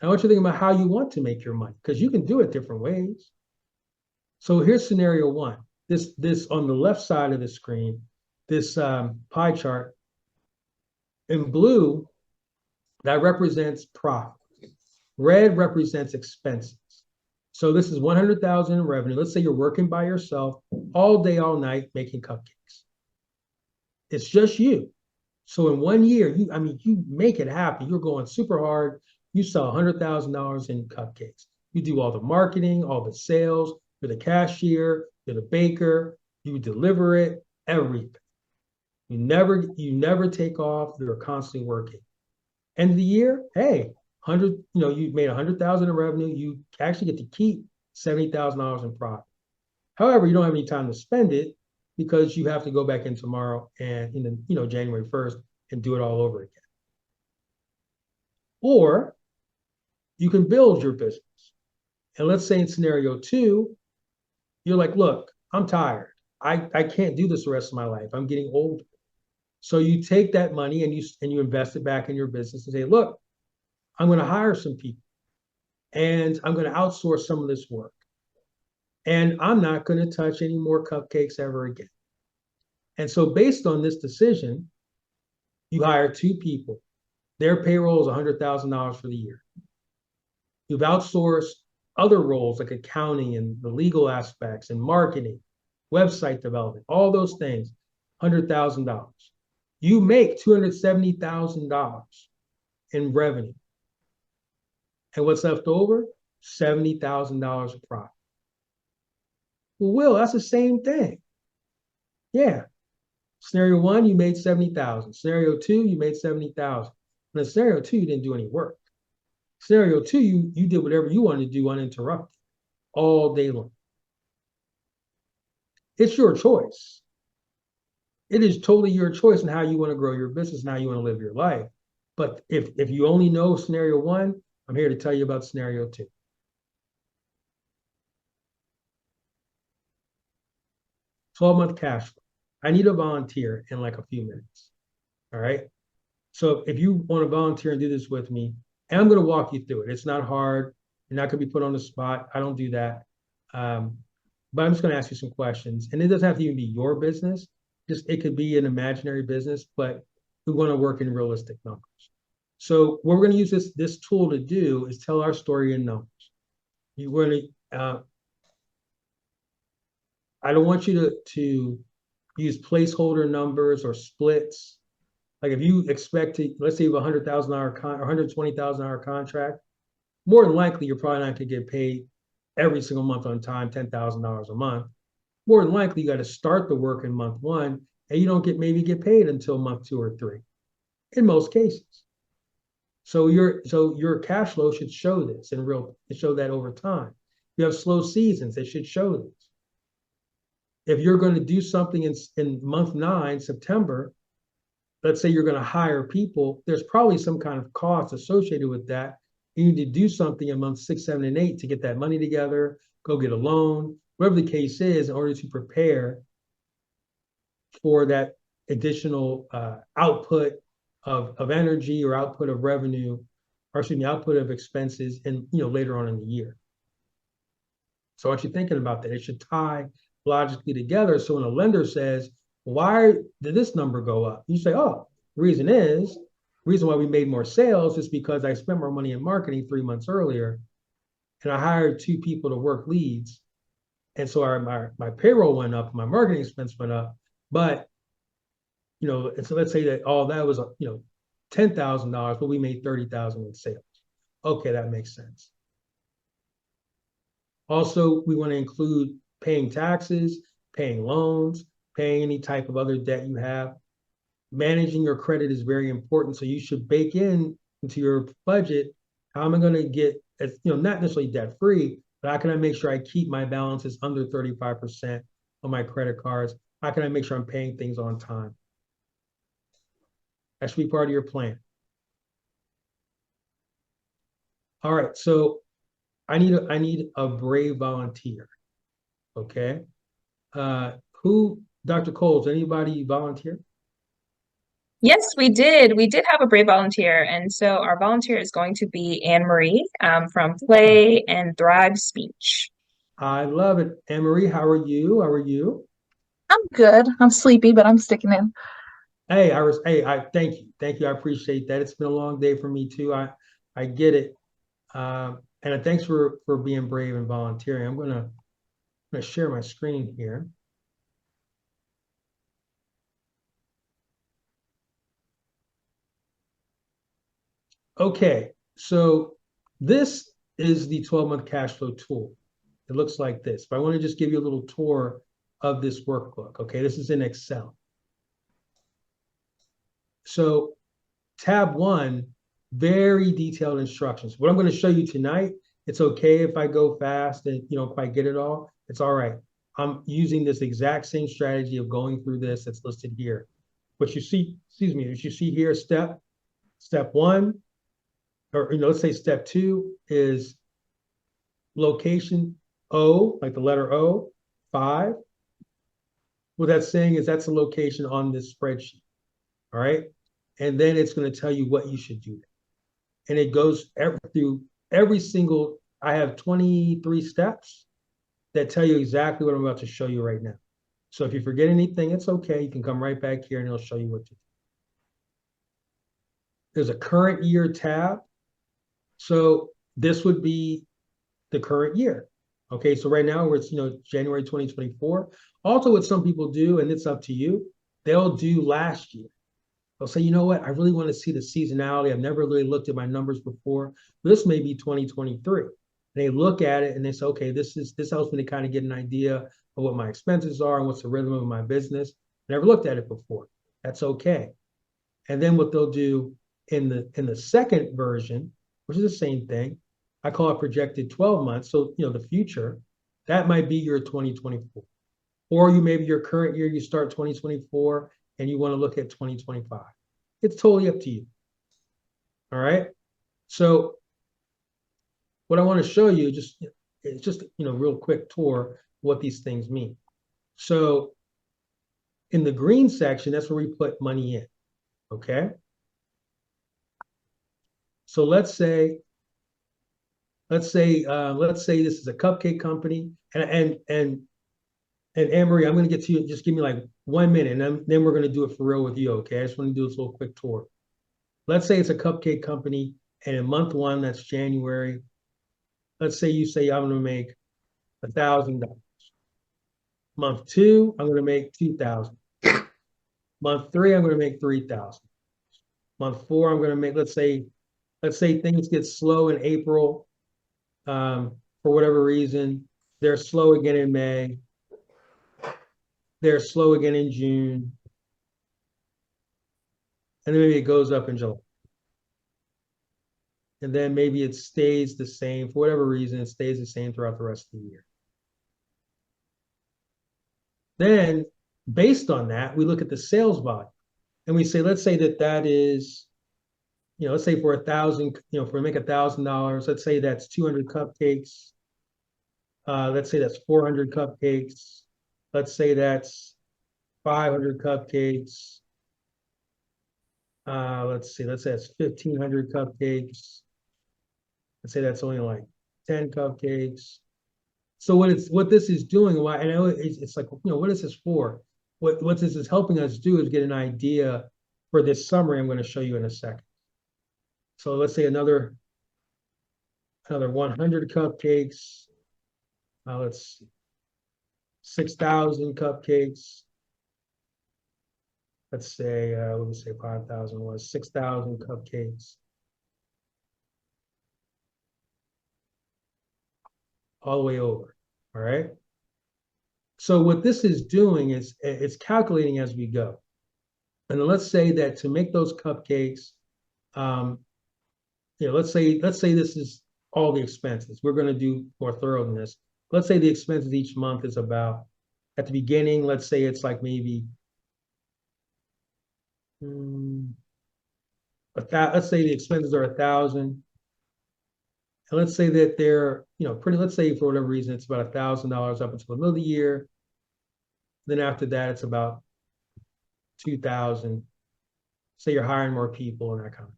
I want you to think about how you want to make your money because you can do it different ways. So here's scenario one. This on the left side of the screen, this pie chart in blue, that represents profit. Red represents expenses. So this is 100,000 in revenue. Let's say you're working by yourself all day, all night, making cupcakes. It's just you. So in 1 year, you make it happen. You're going super hard. You sell $100,000 in cupcakes. You do all the marketing, all the sales. You're the cashier. You're the baker. You deliver it. Everything. You never take off. You're constantly working. End of the year, hey, 100. You made 100,000 in revenue. You actually get to keep $70,000 in profit. However, you don't have any time to spend it because you have to go back in tomorrow and January 1st and do it all over again. Or you can build your business. And let's say in scenario two, you're like, look, I'm tired. I can't do this the rest of my life. I'm getting older. So you take that money and you invest it back in your business and say, look, I'm going to hire some people and I'm going to outsource some of this work. And I'm not going to touch any more cupcakes ever again. And so based on this decision, you hire two people. Their payroll is $100,000 for the year. You've outsourced other roles like accounting and the legal aspects and marketing, website development, all those things, $100,000. You make $270,000 in revenue. And what's left over? $70,000 of profit. Well, Will, that's the same thing. Yeah. Scenario one, you made 70,000. Scenario two, you made 70,000. And in scenario two, you didn't do any work. Scenario two, you did whatever you wanted to do uninterrupted all day long. It's your choice. It is totally your choice in how you want to grow your business and how you want to live your life. But if you only know scenario one, I'm here to tell you about scenario two. 12-month cash flow. I need a volunteer in like a few minutes. All right. So if you want to volunteer and do this with me, and I'm going to walk you through it. It's not hard. You're not going to be put on the spot. I don't do that. But I'm just going to ask you some questions. And it doesn't have to even be your business. Just it could be an imaginary business, but we want to work in realistic numbers. So what we're going to use this tool to do is tell our story in numbers. You really, I don't want you to use placeholder numbers or splits. Like if you expect to, let's say you have a $100,000 or $120,000 contract, more than likely you're probably not going to get paid every single month on time, $10,000 a month. More than likely you got to start the work in month one, and you don't get paid until month two or three, in most cases. So your cash flow should show this it show that over time. You have slow seasons, it should show this. If you're going to do something in month 9, September, let's say you're going to hire people, there's probably some kind of cost associated with that. You need to do something in months 6, 7, and 8 to get that money together, go get a loan, whatever the case is, in order to prepare for that additional output of energy or output of revenue, or excuse me, output of expenses, and later on in the year. So I want you thinking about that. It should tie logically together. So when a lender says, why did this number go up? You say, oh, reason why we made more sales is because I spent more money in marketing 3 months earlier, and I hired 2 people to work leads. And so my payroll went up, my marketing expense went up. But, and so let's say that all that was, $10,000, but we made $30,000 in sales. Okay, that makes sense. Also, we want to include paying taxes, paying loans, paying any type of other debt you have. Managing your credit is very important. So you should bake into your budget, how am I going to get, not necessarily debt free, but how can I make sure I keep my balances under 35% on my credit cards? How can I make sure I'm paying things on time? That should be part of your plan. All right, so I need a brave volunteer. Okay. Dr. Coles, anybody volunteer? Yes, we did. We did have a brave volunteer. And so our volunteer is going to be Anne Marie from Play and Thrive Speech. I love it. Anne Marie, how are you? How are you? I'm good. I'm sleepy, but I'm sticking in. Hey, I thank you. Thank you. I appreciate that. It's been a long day for me too. I get it. And thanks for being brave and volunteering. I'm gonna share my screen here. Okay, so this is the 12-month cash flow tool. It looks like this, but I want to just give you a little tour of this workbook. Okay, this is in Excel. So tab one, very detailed instructions. What I'm going to show you tonight, it's okay if I go fast and you don't quite get it all. It's all right. I'm using this exact same strategy of going through this that's listed here. What you see, excuse me, what you see here, step one, or let's say step two is location O, like the letter O, 5. What that's saying is that's a location on this spreadsheet. All right. And then it's going to tell you what you should do. And it goes through every single, I have 23 steps that tell you exactly what I'm about to show you right now. So if you forget anything, it's okay. You can come right back here and it'll show you what to do. There's a current year tab. So this would be the current year. Okay, so right now it's January 2024. Also, what some people do, and it's up to you, they'll do last year. They'll say, you know what, I really want to see the seasonality. I've never really looked at my numbers before. This may be 2023. They look at it and they say, okay, this helps me to kind of get an idea of what my expenses are and what's the rhythm of my business. Never looked at it before. That's okay. And then what they'll do in the second version, which is the same thing, I call it projected 12 months. So, the future, that might be your 2024. Or you maybe your current year, you start 2024 and you want to look at 2025. It's totally up to you. All right. So what I want to show you it's just real quick tour what these things mean. So in the green section, that's where we put money in. Okay. So let's say this is a cupcake company, and Anne Marie, I'm going to get to you. Just give me like 1 minute, and then we're going to do it for real with you. Okay, I just want to do this little quick tour. Let's say it's a cupcake company, and in month one, that's January. Let's say you say I'm going to make $1,000. Month two, I'm going to make 2,000. Month three, I'm going to make 3,000. Month four, I'm going to make let's say things get slow in April, for whatever reason. They're slow again in May. They're slow again in June. And then maybe it goes up in July. And then maybe it stays the same for whatever reason, it stays the same throughout the rest of the year. Then, based on that, we look at the sales volume and we say, let's say that is, let's say for 1,000, if we make $1,000, let's say that's 200 cupcakes. Let's say that's 400 cupcakes. Let's say that's 500 cupcakes. Let's say that's 1,500 cupcakes. Let's say that's only like 10 cupcakes. So what this is doing, why I know it's like, what is this for? What this is helping us do is get an idea for this summary I'm going to show you in a second. So let's say another 100 cupcakes. Let's see, 6,000 cupcakes. Let's say, let me say 5,000 was 6,000 cupcakes. All the way over. All right. So what this is doing is it's calculating as we go. And then let's say that to make those cupcakes, let's say this is all the expenses. We're going to do more thorough than this. Let's say the expenses each month is about, at the beginning, let's say it's like maybe let's say the expenses are 1,000. And let's say that they're, let's say for whatever reason, it's about $1,000 up until the middle of the year. Then after that, it's about 2,000. say you're hiring more people and that kind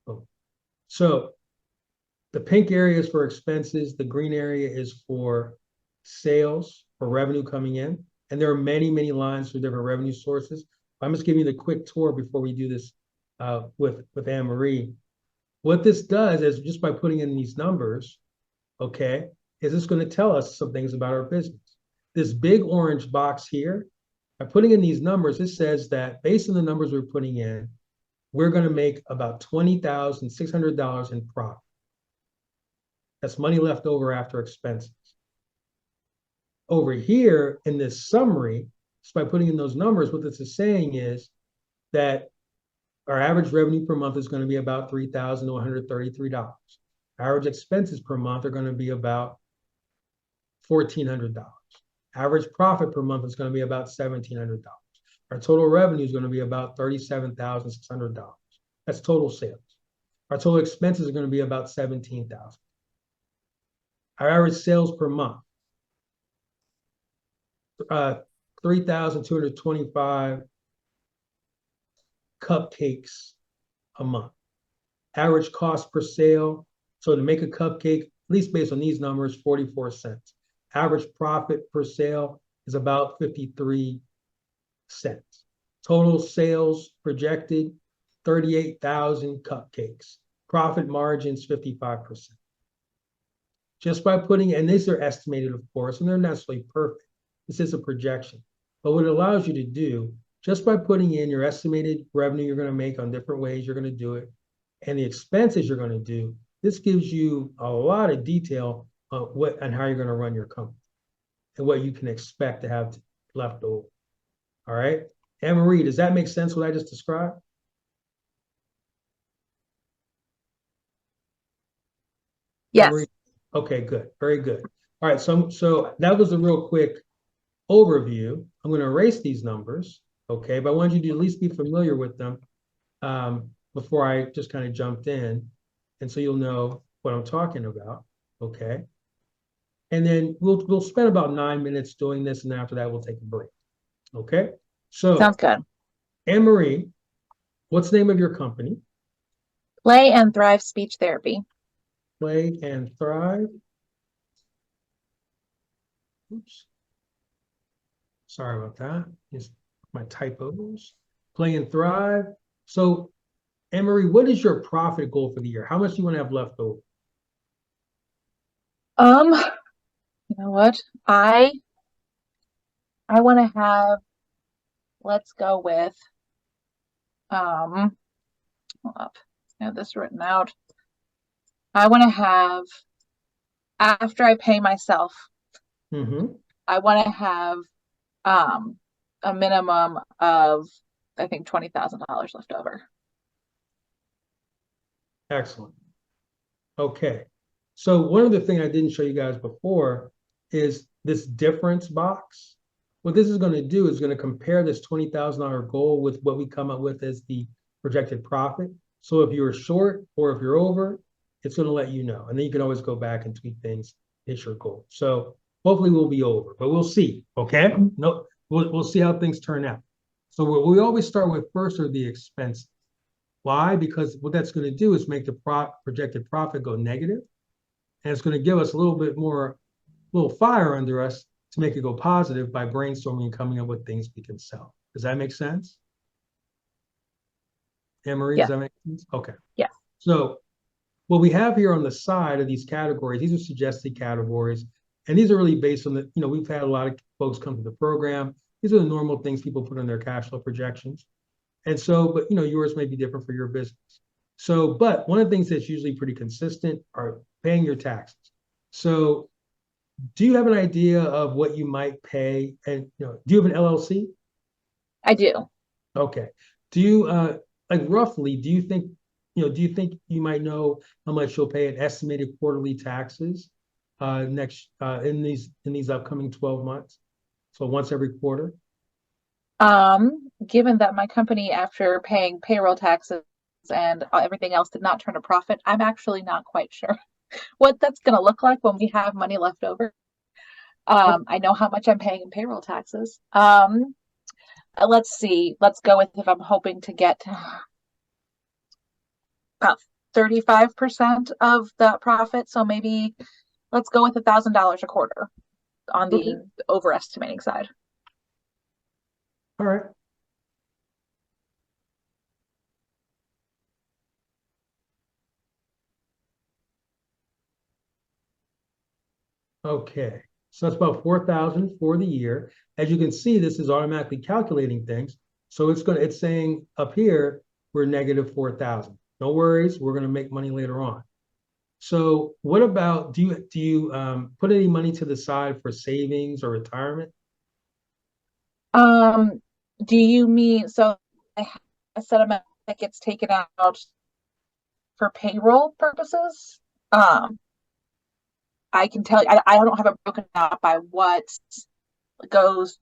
of. So the pink area is for expenses. The green area is for sales, for revenue coming in. And there are many, many lines for different revenue sources. I'm just giving you the quick tour before we do this with Anne Marie. What this does is just by putting in these numbers, okay, is this going to tell us some things about our business. This big orange box here, by putting in these numbers, it says that based on the numbers we're putting in, we're going to make about $20,600 in profit. That's money left over after expenses. Over here in this summary, just by putting in those numbers, what this is saying is that our average revenue per month is going to be about $3,133. Average expenses per month are going to be about $1,400. Average profit per month is going to be about $1,700. Our total revenue is going to be about $37,600. That's total sales. Our total expenses are going to be about $17,000. Our average sales per month, 3,225 cupcakes a month. Average cost per sale, so to make a cupcake, at least based on these numbers, 44 cents. Average profit per sale is about 53 cents. Total sales projected, 38,000 cupcakes. Profit margins, 55%. Just by putting, and these are estimated, of course, and they're not necessarily perfect. This is a projection. But what it allows you to do, just by putting in your estimated revenue you're going to make on different ways you're going to do it, and the expenses you're going to do, this gives you a lot of detail on what and how you're going to run your company and what you can expect to have left over. All right. Anne Marie, does that make sense what I just described? Yes. Anne-Marie? Okay, good. Very good. All right. So that was a real quick overview. I'm going to erase these numbers. Okay. But I want you to at least be familiar with them before I just kind of jumped in. And so you'll know what I'm talking about. Okay. And then we'll spend about 9 minutes doing this. And after that, we'll take a break. Okay. So Sounds good. Anne Marie, what's the name of your company? Play and Thrive Speech Therapy. Play and Thrive. Oops. Sorry about that. Just my typos. Play and Thrive. So, Anne Marie, what is your profit goal for the year? How much do you want to have left over? You know what? I want to have, let's go with, hold up. I have this written out. I want to have, after I pay myself, I want to have a minimum of, I think, $20,000 left over. Excellent. Okay. So one other thing I didn't show you guys before is this difference box. What this is going to do is going to compare this $20,000 goal with what we come up with as the projected profit. So if you're short or if you're over, it's going to let you know. And then you can always go back and tweak things, hit your goal. So hopefully we'll be over, but we'll see. Okay. No, we'll see how things turn out. So what we always start with first are the expenses. Why? Because what that's going to do is make the projected profit go negative. And it's going to give us a little bit more, little fire under us to make it go positive by brainstorming and coming up with things we can sell. Does that make sense? Anne Marie, Yeah. does that make sense? Okay. Yeah. So what we have here on the side of these categories, these are suggested categories. And these are really based on the, we've had a lot of folks come to the program. These are the normal things people put in their cash flow projections. And so, but yours may be different for your business. So, but one of the things that's usually pretty consistent are paying your taxes. So do you have an idea of what you might pay? And do you have an LLC? I do. Okay. Do you like roughly, do you think you might know how much you'll pay in estimated quarterly taxes next in these upcoming 12 months? So once every quarter? Given that my company, after paying payroll taxes and everything else, did not turn a profit, I'm actually not quite sure what that's going to look like when we have money left over. I know how much I'm paying in payroll taxes. let's see. Let's go with if I'm hoping to get about 35% of that profit. So maybe let's go with $1,000 a quarter on Okay. the overestimating side. All right. Okay. So that's about 4,000 for the year. As you can see, this is automatically calculating things. So it's saying up here, we're negative 4,000. No worries, we're gonna make money later on. So what about, do you put any money to the side for savings or retirement? Um, do you mean so I have a set amount that gets taken out for payroll purposes? I can tell you, I don't have it broken out by what goes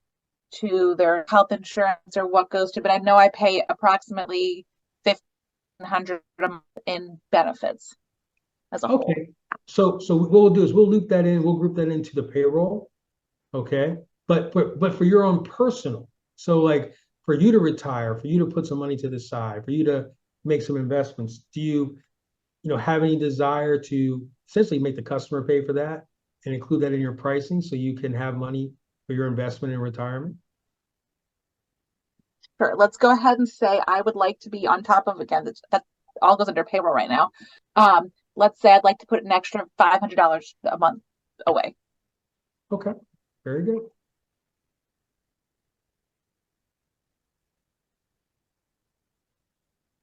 to their health insurance or what goes to, but I know I pay approximately 1,500 a month in benefits as a whole. Okay. So what we'll do is we'll loop that in, we'll group that into the payroll. Okay. But for your own personal, so like for you to retire, for you to put some money to the side, for you to make some investments, do you have any desire to essentially make the customer pay for that and include that in your pricing so you can have money for your investment in retirement? Sure. Let's go ahead and say I would like to be on top of, again, that all goes under payroll right now. Let's say I'd like to put an extra $500 a month away. Okay. Very good.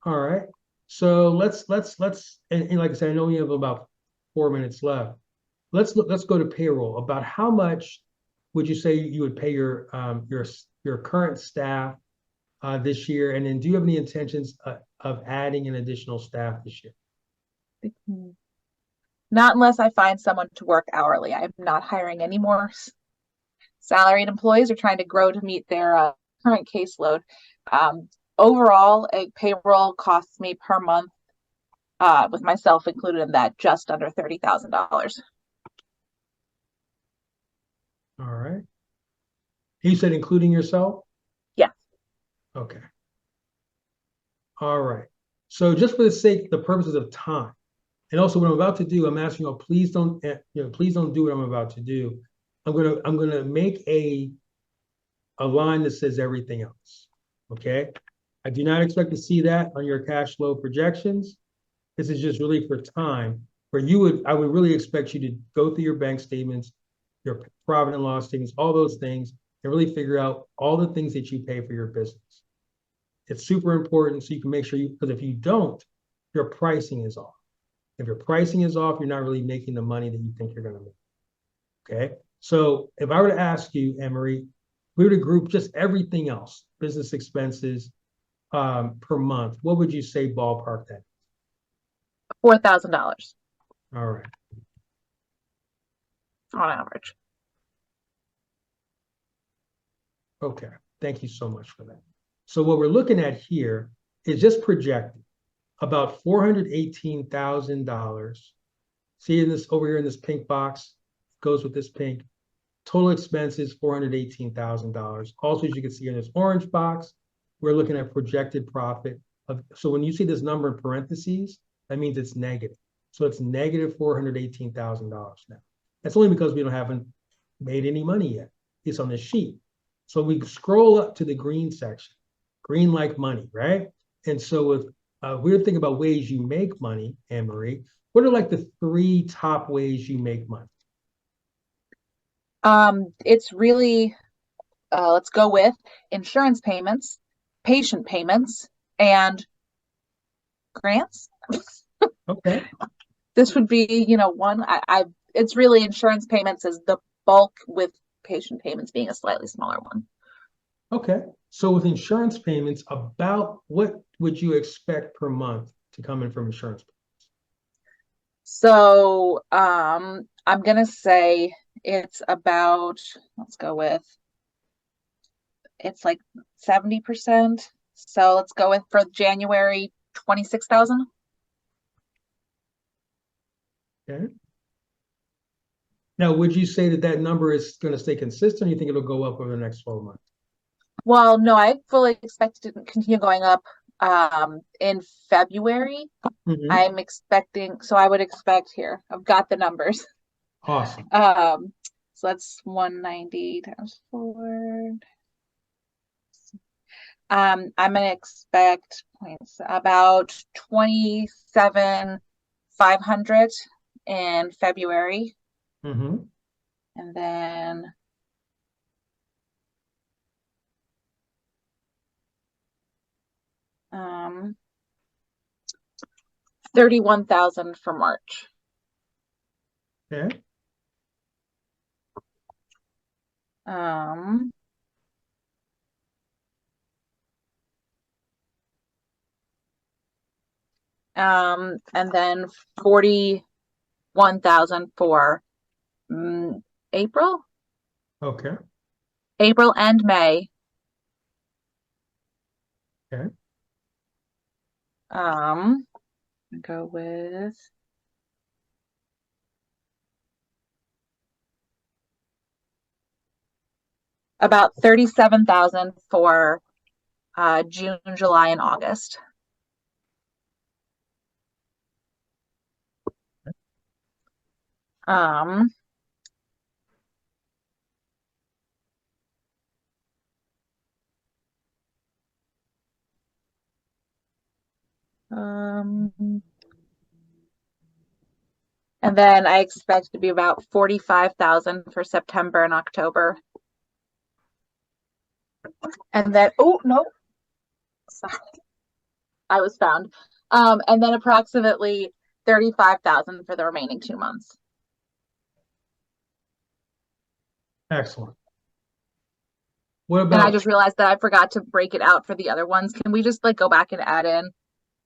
All right. So and like I said, I know we have about 4 minutes left. Let's go to payroll. About how much would you say you would pay your current staff this year? And then do you have any intentions of adding an additional staff this year? Not unless I find someone to work hourly. I'm not hiring any more salaried employees or trying to grow to meet their current caseload. Overall, a payroll costs me per month, with myself included in that, just under $30,000. All right. You said including yourself? Yeah. Okay. All right. So just for the purposes of time, and also what I'm about to do, I'm asking you, please don't do what I'm about to do. I'm gonna make a line that says everything else. Okay. I do not expect to see that on your cash flow projections. This is just really for time where I would really expect you to go through your bank statements, your profit and loss statements, all those things, and really figure out all the things that you pay for your business. It's super important so you can make sure because if you don't, your pricing is off. If your pricing is off, you're not really making the money that you think you're going to make. Okay. So if I were to ask you, Anne-Marie, we were to group just everything else, business expenses per month, what would you say ballpark that? $4,000 All right. on average. Okay. Thank you so much for that. So what we're looking at here is just projected about $418,000. See in this over here in this pink box, goes with this pink. Total expenses, $418,000. Also, as you can see in this orange box, we're looking at projected profit so when you see this number in parentheses, that means it's negative. So it's negative $418,000 now. That's only because we haven't made any money yet. It's on the sheet. So we scroll up to the green section, green like money, right? And so if we're thinking about ways you make money, Anne-Marie, what are like the 3 top ways you make money? It's really, let's go with insurance payments, patient payments, and grants. Okay. This would be, one. It's really insurance payments as the bulk, with patient payments being a slightly smaller one. Okay. So with insurance payments, about what would you expect per month to come in from insurance payments? So, I'm gonna say it's about, let's go with, it's like 70%. So let's go with, for January, 26,000. Okay. Now, would you say that number is going to stay consistent, or you think it'll go up over the next 12 months? Well, no, I fully expect it to continue going up in February. Mhm. I'm expecting, so I would expect here. I've got the numbers. Awesome. So that's 190 times 4. I'm gonna expect points about 27,500 in February, Hmm. and then 31,000 for March. Okay. Um, and then 41,000 for April, Okay. April and May. Okay. Go with about 37,000 for June, July, and August. Um, um, and then I expect to be about 45,000 for September and October. And then, oh, no, sorry, I was found. And then approximately 35,000 for the remaining 2 months. Excellent. What And I about, just realized that I forgot to break it out for the other ones. Can we just like go back and add in?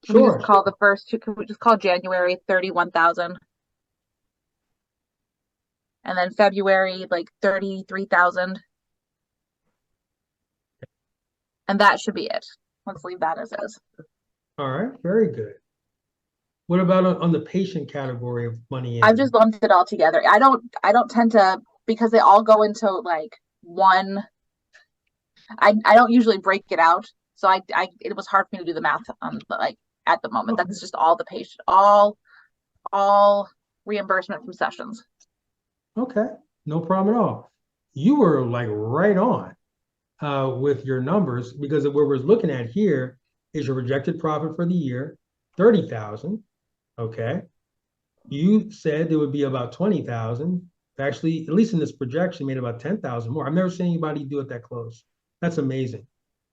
Can we sure, just call the first two? Can we just call January 31,000? And then February like 33,000. And that should be it. Let's leave that as is. all right, very good. What about on the patient category of money I've in? just lumped it all together. I don't tend to, because they all go into like one. I don't usually break it out. So it was hard for me to do the math like at the moment. Okay. That's just all the patient, all reimbursement from sessions. Okay, no problem at all. You were like right on with your numbers because what we're looking at here is your projected profit for the year, 30,000. Okay. You said there would be about 20,000. Actually, at least in this projection, made about 10,000 more. I've never seen anybody do it that close. That's amazing.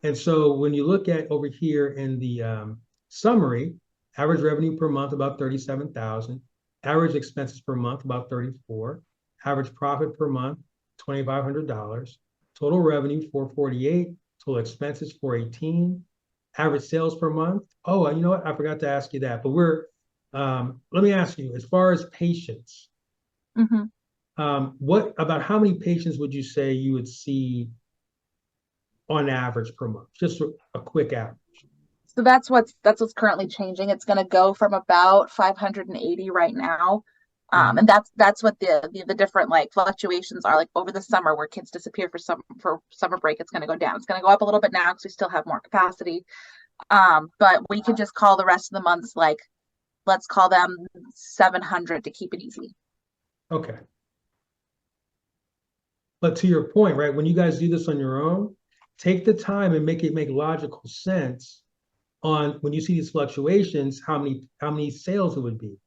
And so when you look at over here in the summary, average revenue per month about 37,000, average expenses per month about 34, average profit per month $2,500, total revenue 448, total expenses 418, average sales per month. Oh, and you know what? I forgot to ask you that, but let me ask you, as far as patients, Mm-hmm. what about how many patients would you say you would see on average per month? Just a quick average. So that's what's currently changing. It's going to go from about 580 right now. Mhm. And that's what the different like fluctuations are like over the summer where kids disappear for summer break. It's going to go down. It's going to go up a little bit now because we still have more capacity. But we could just call the rest of the months like let's call them 700 to keep it easy. Okay. But to your point, right, when you guys do this on your own, take the time and make it make logical sense on when you see these fluctuations, how many sales it would be,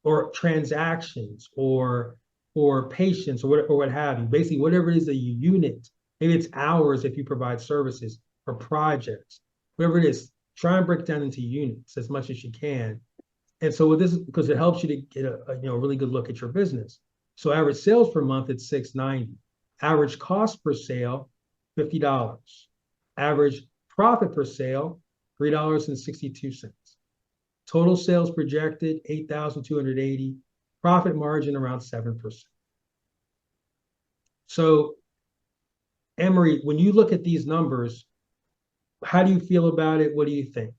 or transactions, or patients, or what have you. Basically, whatever it is that you unit, maybe it's hours if you provide services or projects, whatever it is, try and break it down into units as much as you can. And so with this, because it helps you to get a really good look at your business. So average sales per month it's 690. Average cost per sale, $50. Average profit per sale, $3.62. Total sales projected 8,280. Profit margin around 7%. So, Emery, when you look at these numbers, how do you feel about it? What do you think?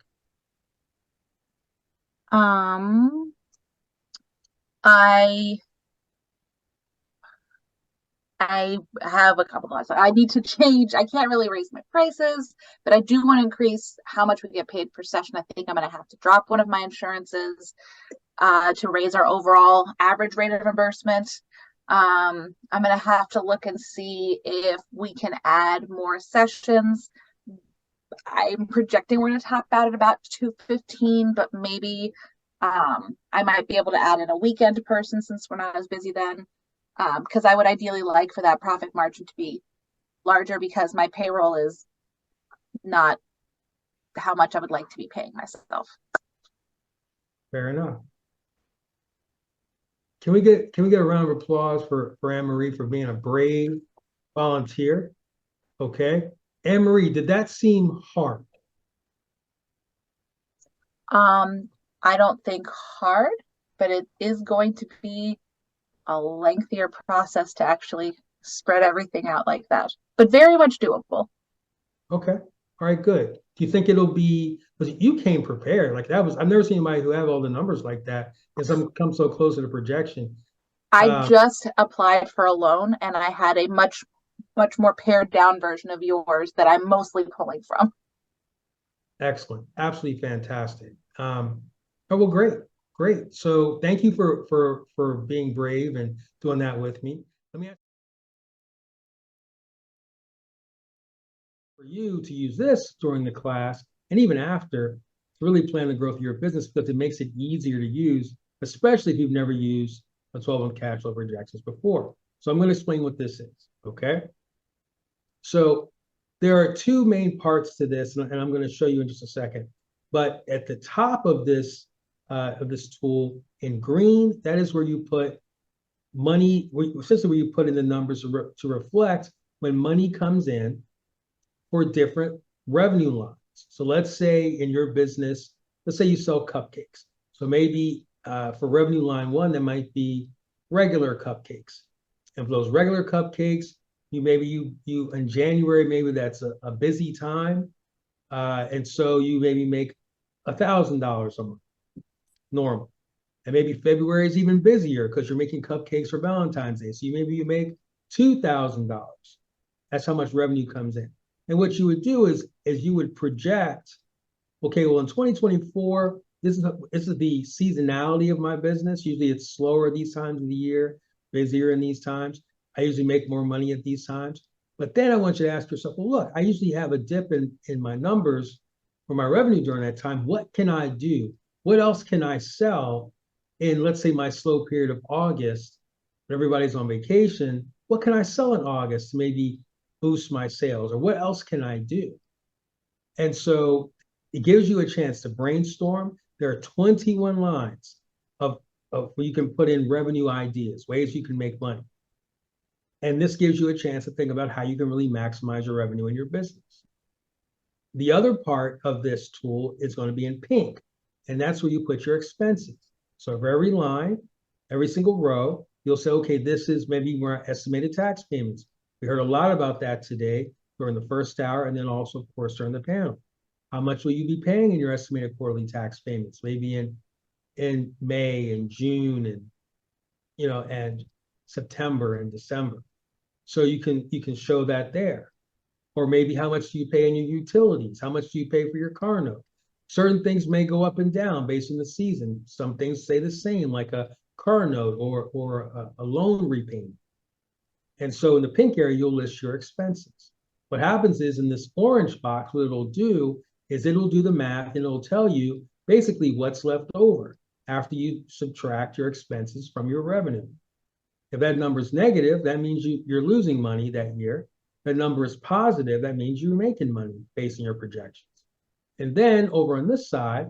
Um, I I have a couple of I need to change. I can't really raise my prices, but I do want to increase how much we get paid per session. I think I'm going to have to drop one of my insurances to raise our overall average rate of reimbursement. I'm going to have to look and see if we can add more sessions. I'm projecting we're going to top out at about 215, but maybe I might be able to add in a weekend person since we're not as busy then. Because I would ideally like for that profit margin to be larger because my payroll is not how much I would like to be paying myself. Fair enough. Can we get a round of applause for Anne-Marie for being a brave volunteer? Okay. Anne-Marie, did that seem hard? I don't think hard, but it is going to be a lengthier process to actually spread everything out like that, but very much doable. Okay. All right, good. Do you think it'll be, because you came prepared, like that was, I've never seen anybody who have all the numbers like that and some come so close to the projection. I just applied for a loan and I had a much more pared down version of yours that I'm mostly pulling from. Excellent. Absolutely fantastic. Oh, well, great. So thank you for being brave and doing that with me. Let me ask for you to use this during the class and even after to really plan the growth of your business because it makes it easier to use, especially if you've never used a 12-month cash flow projections before. So I'm going to explain what this is, okay? So there are two main parts to this, and I'm going to show you in just a second. But at the top of this tool in green, that is where you put money, essentially where you put in the numbers to reflect when money comes in for different revenue lines. So let's say in your business, let's say you sell cupcakes. So maybe for revenue line one, that might be regular cupcakes. And for those regular cupcakes, you in January, maybe that's a busy time. And so you maybe make $1,000 a month, normal. And maybe February is even busier because you're making cupcakes for Valentine's Day. So maybe you make $2,000. That's how much revenue comes in. And what you would do is you would project, okay, well, in 2024, this is the seasonality of my business. Usually it's slower these times of the year, busier in these times. I usually make more money at these times. But then I want you to ask yourself, well, look, I usually have a dip in my numbers for my revenue during that time. What can I do? What else can I sell in, let's say, my slow period of August, when everybody's on vacation? What can I sell in August to maybe boost my sales? Or what else can I do? And so it gives you a chance to brainstorm. There are 21 lines of where you can put in revenue ideas, ways you can make money. And this gives you a chance to think about how you can really maximize your revenue in your business. The other part of this tool is going to be in pink, and that's where you put your expenses. So for every line, every single row, you'll say, okay, this is maybe our estimated tax payments. We heard a lot about that today during the first hour, and then also, of course, during the panel. How much will you be paying in your estimated quarterly tax payments? Maybe in May and June and September and December. So you can show that there. Or maybe how much do you pay in your utilities? How much do you pay for your car note? Certain things may go up and down based on the season. Some things stay the same, like a car note or a loan repayment. And so in the pink area, you'll list your expenses. What happens is in this orange box, what it'll do is it'll do the math and it'll tell you basically what's left over after you subtract your expenses from your revenue. If that number is negative, that means you're losing money that year. If that number is positive, that means you're making money based on your projections. And then over on this side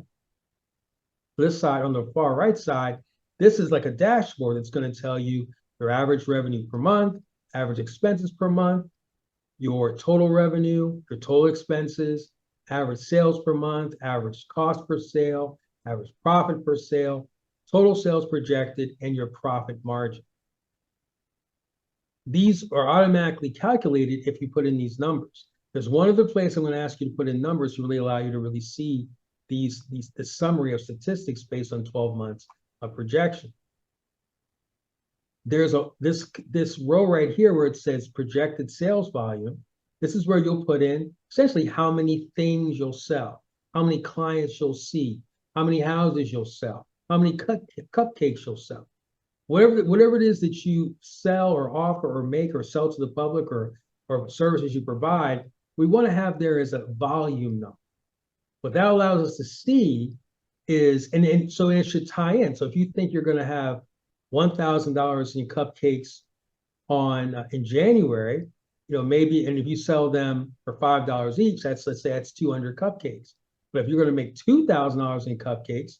on the far right side, this is like a dashboard that's going to tell you your average revenue per month, average expenses per month, your total revenue, your total expenses, average sales per month, average cost per sale, average profit per sale, total sales projected, and your profit margin. These are automatically calculated if you put in these numbers. There's one other place I'm going to ask you to put in numbers to really allow you to really see the summary of statistics based on 12 months of projection. there's this row right here where it says projected sales volume. This is where you'll put in essentially how many things you'll sell, how many clients you'll see, how many houses you'll sell, how many cupcakes you'll sell. Whatever it is that you sell or offer or make or sell to the public or services you provide, we want to have there as a volume number. What that allows us to see is, and so it should tie in. So if you think you're going to have $1,000 in cupcakes in January, maybe, and if you sell them for $5 each, let's say that's 200 cupcakes. But if you're going to make $2,000 in cupcakes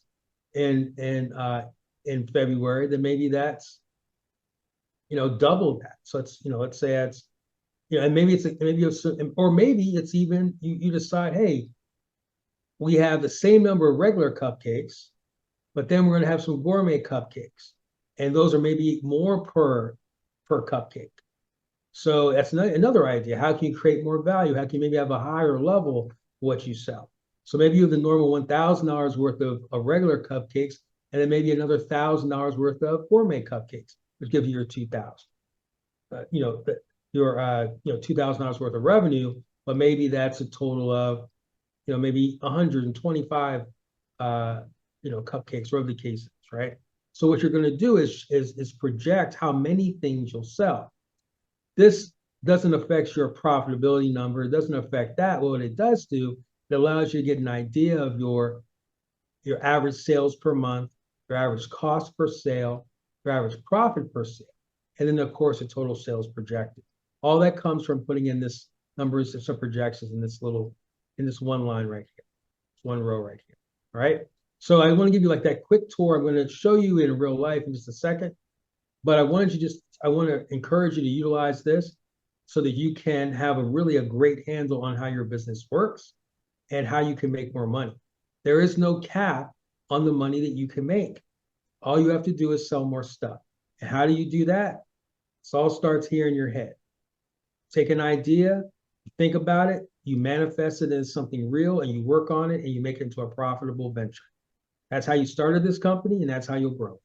in February, then maybe that's double that. So it's let's say that's and maybe it's even you decide, hey, we have the same number of regular cupcakes, but then we're going to have some gourmet cupcakes, and those are maybe more per cupcake. So that's another idea. How can you create more value? How can you maybe have a higher level of what you sell? So maybe you have the normal $1,000 worth of regular cupcakes, and then maybe another $1,000 worth of gourmet cupcakes, which gives you your 2,000. Your $2,000 worth of revenue, but maybe that's a total of maybe 125 cupcakes, whatever the case is, right? So what you're going to do is project how many things you'll sell. This doesn't affect your profitability number. It doesn't affect that. What it does do, it allows you to get an idea of your average sales per month, your average cost per sale, your average profit per sale, and then of course the total sales projected. All that comes from putting in this numbers and some projections in this one line right here, one row right here. All right. So I want to give you like that quick tour. I'm going to show you in real life in just a second, but I want to encourage you to utilize this so that you can have a great handle on how your business works and how you can make more money. There is no cap on the money that you can make. All you have to do is sell more stuff. And how do you do that? It all starts here in your head. Take an idea, think about it, you manifest it as something real, and you work on it, and you make it into a profitable venture. That's how you started this company, and that's how you'll grow.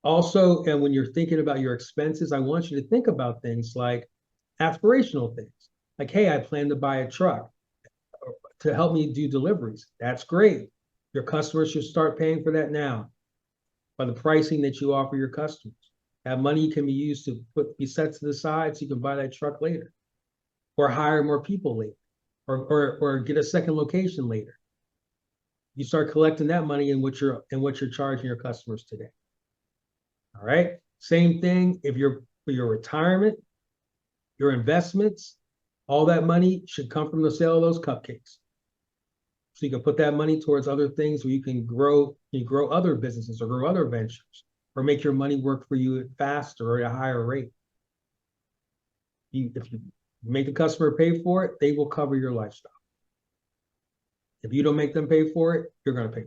Also, and when you're thinking about your expenses, I want you to think about things like aspirational things. Like, hey, I plan to buy a truck to help me do deliveries. That's great. Your customers should start paying for that now by the pricing that you offer your customers. That money can be used to be set to the side so you can buy that truck later, or hire more people later, or get a second location later. You start collecting that money in what you're charging your customers today. All right. Same thing for your retirement, your investments, all that money should come from the sale of those cupcakes. So you can put that money towards other things where you can grow other businesses or grow other ventures or make your money work for you faster or at a higher rate. If you make the customer pay for it, they will cover your lifestyle. If you don't make them pay for it, you're going to pay.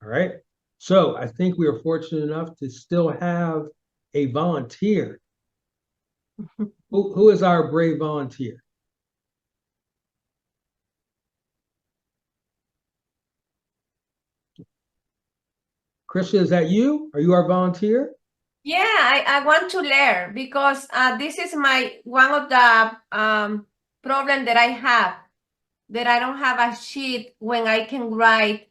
All right. So I think we are fortunate enough to still have a volunteer. Who is our brave volunteer? Krista, is that you? Are you our volunteer? Yeah, I want to learn because this is one of the problem that I have, that I don't have a sheet when I can write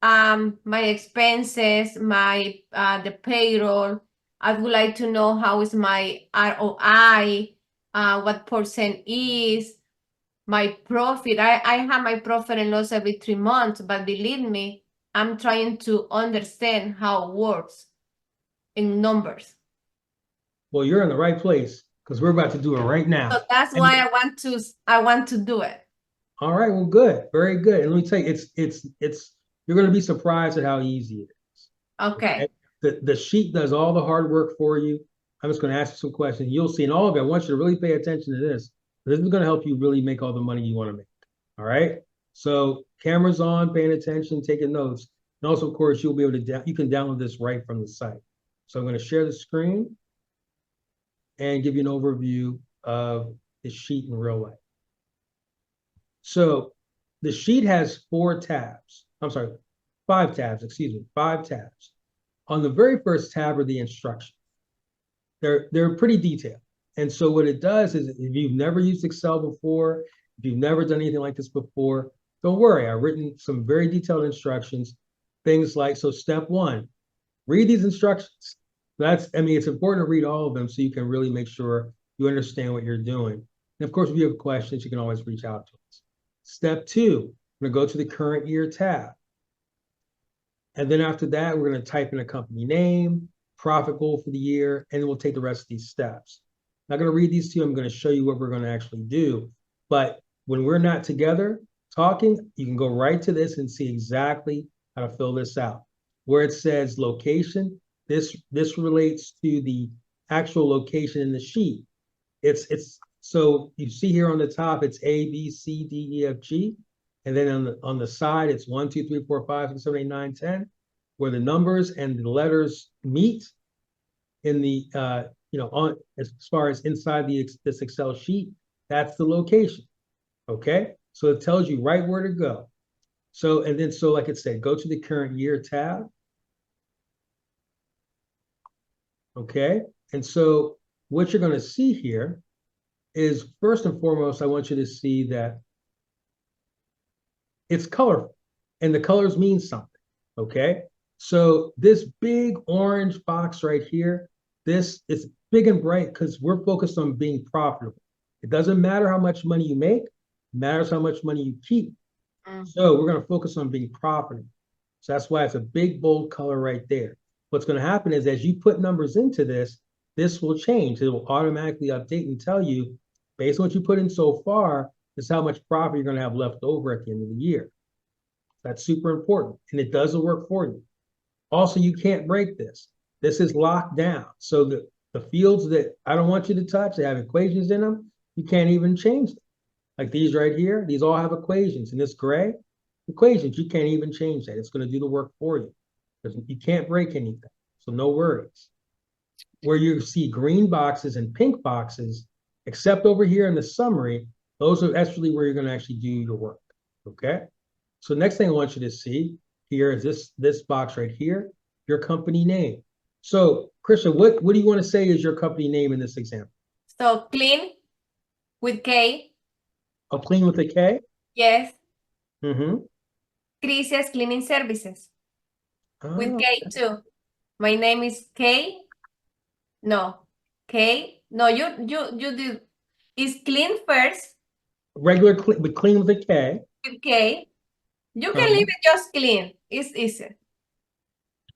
my expenses, the payroll. I would like to know how is my ROI, what percent is my profit. I have my profit and loss every 3 months, but believe me, I'm trying to understand how it works in numbers. Well, you're in the right place because we're about to do it right now. So that's why I want to do it. All right, well, good, very good. And let me tell you, you're going to be surprised at how easy it is. Okay. The sheet does all the hard work for you. I'm just going to ask you some questions. You'll see, and all of it, I want you to really pay attention to this. This is going to help you really make all the money you want to make. All right. So cameras on, paying attention, taking notes. And also, of course, you'll be able to, you can download this right from the site. So I'm going to share the screen and give you an overview of the sheet in real life. So the sheet has 5 tabs, excuse me, 5 tabs. on the very first tab are the instructions. They're pretty detailed. And so what it does is if you've never used Excel before, if you've never done anything like this before, don't worry. I've written some very detailed instructions. Things like, so step one, read these instructions. It's important to read all of them so you can really make sure you understand what you're doing. And of course, if you have questions, you can always reach out to us. Step two, we're gonna go to the current year tab. And then after that, we're gonna type in a company name, profit goal for the year, and then we'll take the rest of these steps. I'm not gonna read these to you, I'm gonna show you what we're gonna actually do. But when we're not together talking, you can go right to this and see exactly how to fill this out. Where it says location, this relates to the actual location in the sheet. It's so you see here on the top, it's A, B, C, D, E, F, G. And then on the side, it's 1, 2, 3, 4, 5, 6, 7, 8, 9, 10, where the numbers and the letters meet in the on as far as inside this Excel sheet, that's the location. Okay, so it tells you right where to go. So like it said, go to the current year tab. Okay, and so what you're going to see here is, first and foremost, I want you to see that it's colorful and the colors mean something. Okay, so this big orange box right here, this is big and bright because we're focused on being profitable. It doesn't matter how much money you make, it matters how much money you keep. So we're going to focus on being profitable. So that's why it's a big, bold color right there. What's going to happen is as you put numbers into this, this will change. It will automatically update and tell you, based on what you put in so far, this is how much profit you're going to have left over at the end of the year. That's super important. And it does the work for you. Also, you can't break this. This is locked down. So the fields that I don't want you to touch, they have equations in them, you can't even change them. Like these right here, these all have equations. And this gray, equations, you can't even change that. It's going to do the work for you. You can't break anything. So no worries. Where you see green boxes and pink boxes, except over here in the summary, that's really where you're going to actually do your work. Okay. So next thing I want you to see here is this box right here, your company name. So Krisha, what do you want to say is your company name in this example? So clean with K. Oh, clean with a K? Yes. Mm-hmm. Crisis Cleaning Services with Oh, K too. My name is K. No, K. No, you do. Is clean first regular but clean with a K. with K. You can leave it just clean. It's easy.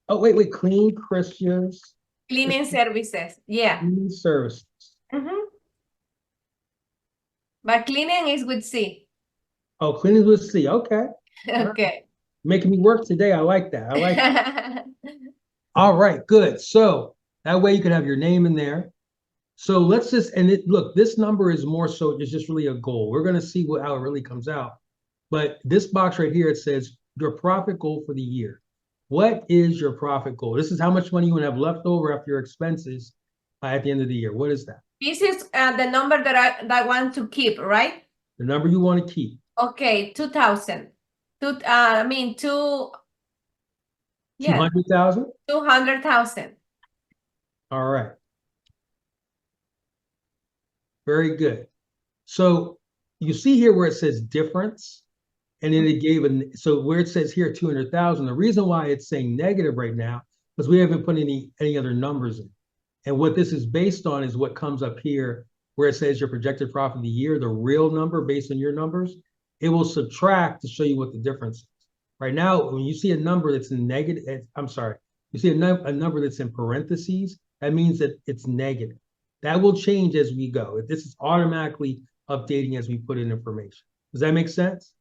Oh, wait. Clean Christians. Cleaning services. Yeah. Cleaning services. But cleaning is with C. Oh, cleaning with C. Okay. Okay. Making me work today. I like that. I like that. All right, good. So that way you can have your name in there. So let's just, look, this number is more so, it's just really a goal. We're going to see how it really comes out. But this box right here, it says your profit goal for the year. What is your profit goal? This is how much money you would have left over after your expenses at the end of the year. What is that? This is the number that I want to keep, right? The number you want to keep. Okay, 2,000. I mean, 200,000? 200,000. All right. Very good. So you see here where it says difference, and then it gave so where it says here 200,000, the reason why it's saying negative right now is we haven't put any other numbers in. And what this is based on is what comes up here where it says your projected profit of the year, the real number based on your numbers, it will subtract to show you what the difference is. Right now, when you see a number that's in negative, you see a number that's in parentheses, that means that it's negative. That will change as we go. This is automatically updating as we put in information. Does that make sense?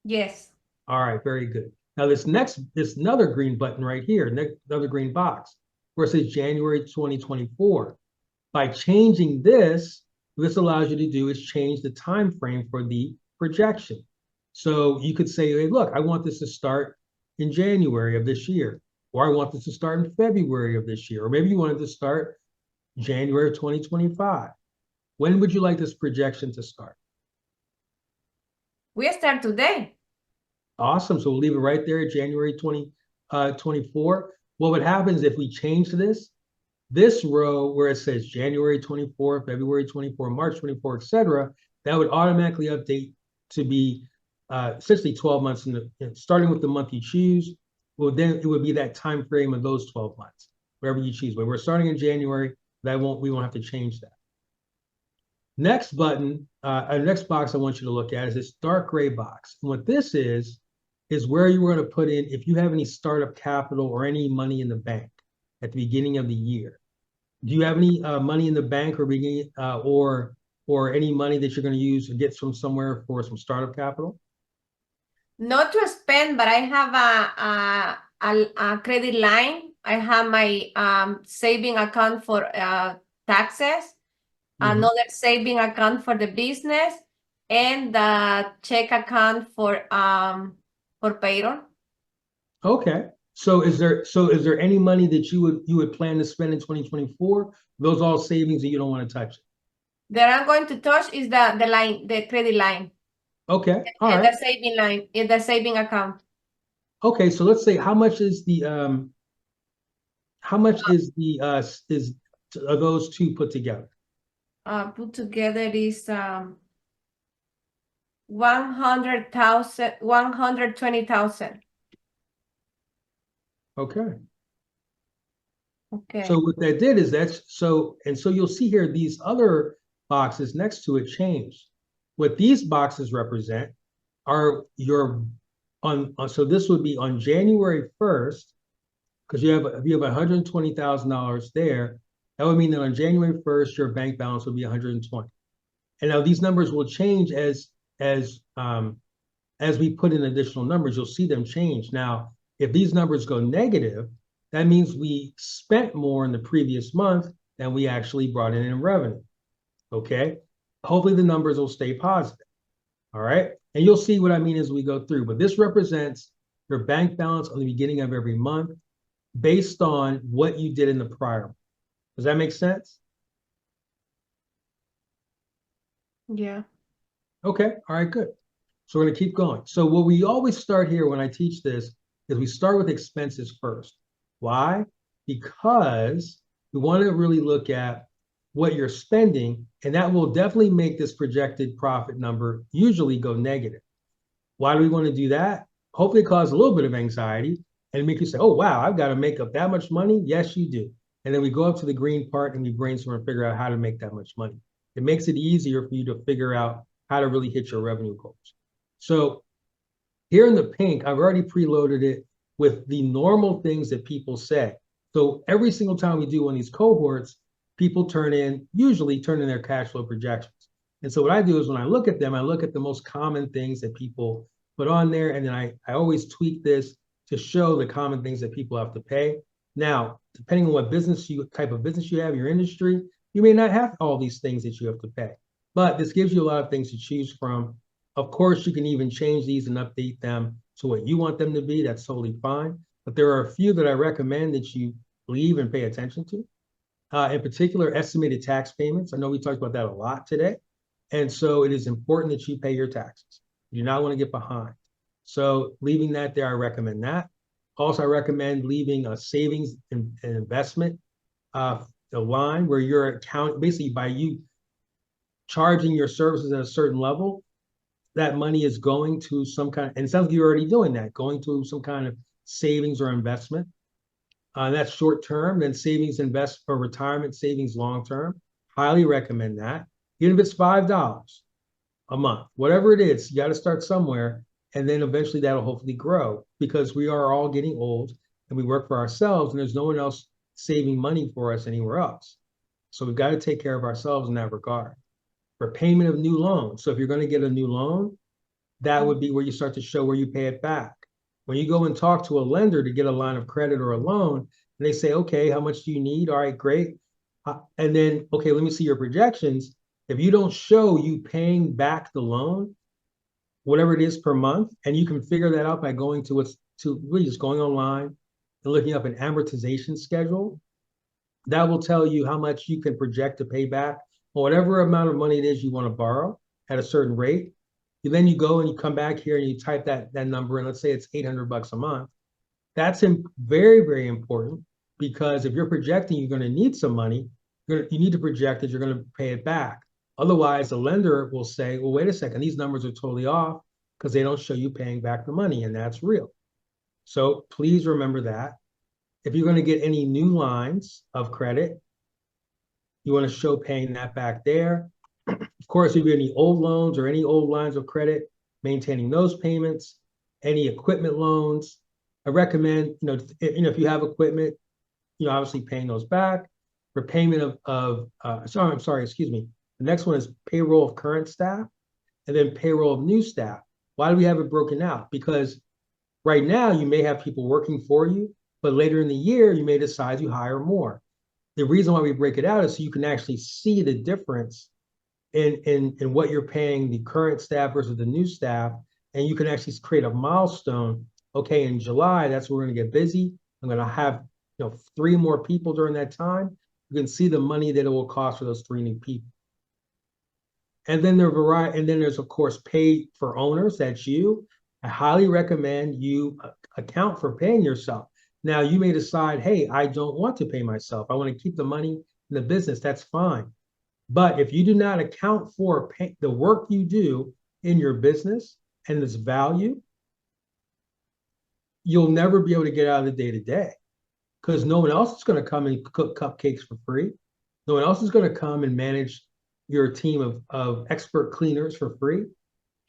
Yes. All right, very good. Now this another green button right here, another green box, where it says January 2024. By changing this allows you to do is change the time frame for the projection. So you could say, hey, look, I want this to start in January of this year, or I want this to start in February of this year, or maybe you wanted to start January of 2025. When would you like this projection to start? We start today. Awesome. So we'll leave it right there, January 2024. what would happen is if we change this row where it says January 24, February 24, March 24, etc., that would automatically update to be essentially 12 months starting with the month you choose. Well, then it would be that time frame of those 12 months, whatever you choose. But we're starting in January, we won't have to change that. Next button, next box I want you to look at is this dark gray box. And what this is where you want to put in if you have any startup capital or any money in the bank at the beginning of the year. Do you have any money in the bank or beginning or any money that you're going to use or get from somewhere for some startup capital? Not to spend, but I have a credit line. I have my saving account for taxes, another saving account for the business, and the check account for payroll. Okay. So is there any money that you would plan to spend in 2024? Those all savings that you don't want to touch? That I'm going to touch is the line, the credit line. Okay. All And right. the saving line, in the saving account. Okay, so let's say how much is those two put together? Put together is 100,000, 120,000. Okay. Okay. So what that did is so you'll see here these other boxes next to it changed. What these boxes represent are so this would be on January 1st, because you have $120,000 there. That would mean that on January 1st, your bank balance would be 120. And now these numbers will change as we put in additional numbers. You'll see them change. Now, if these numbers go negative, that means we spent more in the previous month than we actually brought in revenue. Okay. Hopefully the numbers will stay positive. All right. And you'll see what I mean as we go through. But this represents your bank balance on the beginning of every month based on what you did in the prior month. Does that make sense? Yeah. Okay. All right, good. So we're going to keep going. So what we always start here when I teach this is we start with expenses first. Why? Because we want to really look at what you're spending, and that will definitely make this projected profit number usually go negative. Why do we want to do that? Hopefully cause a little bit of anxiety and make you say, oh, wow, I've got to make up that much money. Yes, you do. And then we go up to the green part and we brainstorm and figure out how to make that much money. It makes it easier for you to figure out how to really hit your revenue goals. So here in the pink, I've already preloaded it with the normal things that people say. So every single time we do one of these cohorts, people usually turn in their cash flow projections. And so what I do is when I look at them, I look at the most common things that people put on there. And then I always tweak this to show the common things that people have to pay. Now, depending on what type of business you have, your industry, you may not have all these things that you have to pay. But this gives you a lot of things to choose from. Of course, you can even change these and update them to what you want them to be. That's totally fine. But there are a few that I recommend that you leave and pay attention to. In particular, estimated tax payments. I know we talked about that a lot today. And so it is important that you pay your taxes. You do not want to get behind. So leaving that there, I recommend that. Also, I recommend leaving a savings and investment line where your account, basically by you charging your services at a certain level, that money is going to some kind of, and it sounds like you're already doing that, going to some kind of savings or investment. That's short term, then savings invest for retirement savings long term. Highly recommend that. Even if it's $5 a month, whatever it is, you got to start somewhere. And then eventually that'll hopefully grow because we are all getting old and we work for ourselves and there's no one else saving money for us anywhere else. So we've got to take care of ourselves in that regard. Repayment of new loans. So if you're going to get a new loan, that would be where you start to show where you pay it back. When you go and talk to a lender to get a line of credit or a loan, and they say, okay, how much do you need? All right, great. And then, okay, let me see your projections. If you don't show you paying back the loan, whatever it is per month, and you can figure that out by going to really just going online and looking up an amortization schedule, that will tell you how much you can project to pay back or whatever amount of money it is you want to borrow at a certain rate. And then you go and you come back here and you type that number, and let's say it's $800 a month. That's very, very important, because if you're projecting you're going to need some money, you need to project that you're going to pay it back. Otherwise, the lender will say, well, wait a second, these numbers are totally off because they don't show you paying back the money, and that's real. So please remember that. If you're going to get any new lines of credit, you want to show paying that back there. Of course, if you have any old loans or any old lines of credit, maintaining those payments, any equipment loans. I recommend, if you have equipment, obviously paying those back. Repayment excuse me. The next one is payroll of current staff, and then payroll of new staff. Why do we have it broken out? Because right now you may have people working for you, but later in the year you may decide you hire more. The reason why we break it out is so you can actually see the difference in what you're paying the current staff versus the new staff, and you can actually create a milestone. Okay, in July, that's when we're going to get busy. I'm going to have 3 more people during that time. You can see the money that it will cost for those 3 new people. And then there's of course pay for owners. That's you. I highly recommend you account for paying yourself. Now you may decide, hey, I don't want to pay myself. I want to keep the money in the business. That's fine. But if you do not account for the work you do in your business and its value, you'll never be able to get out of the day-to-day, because no one else is going to come and cook cupcakes for free. No one else is going to come and manage your team of expert cleaners for free.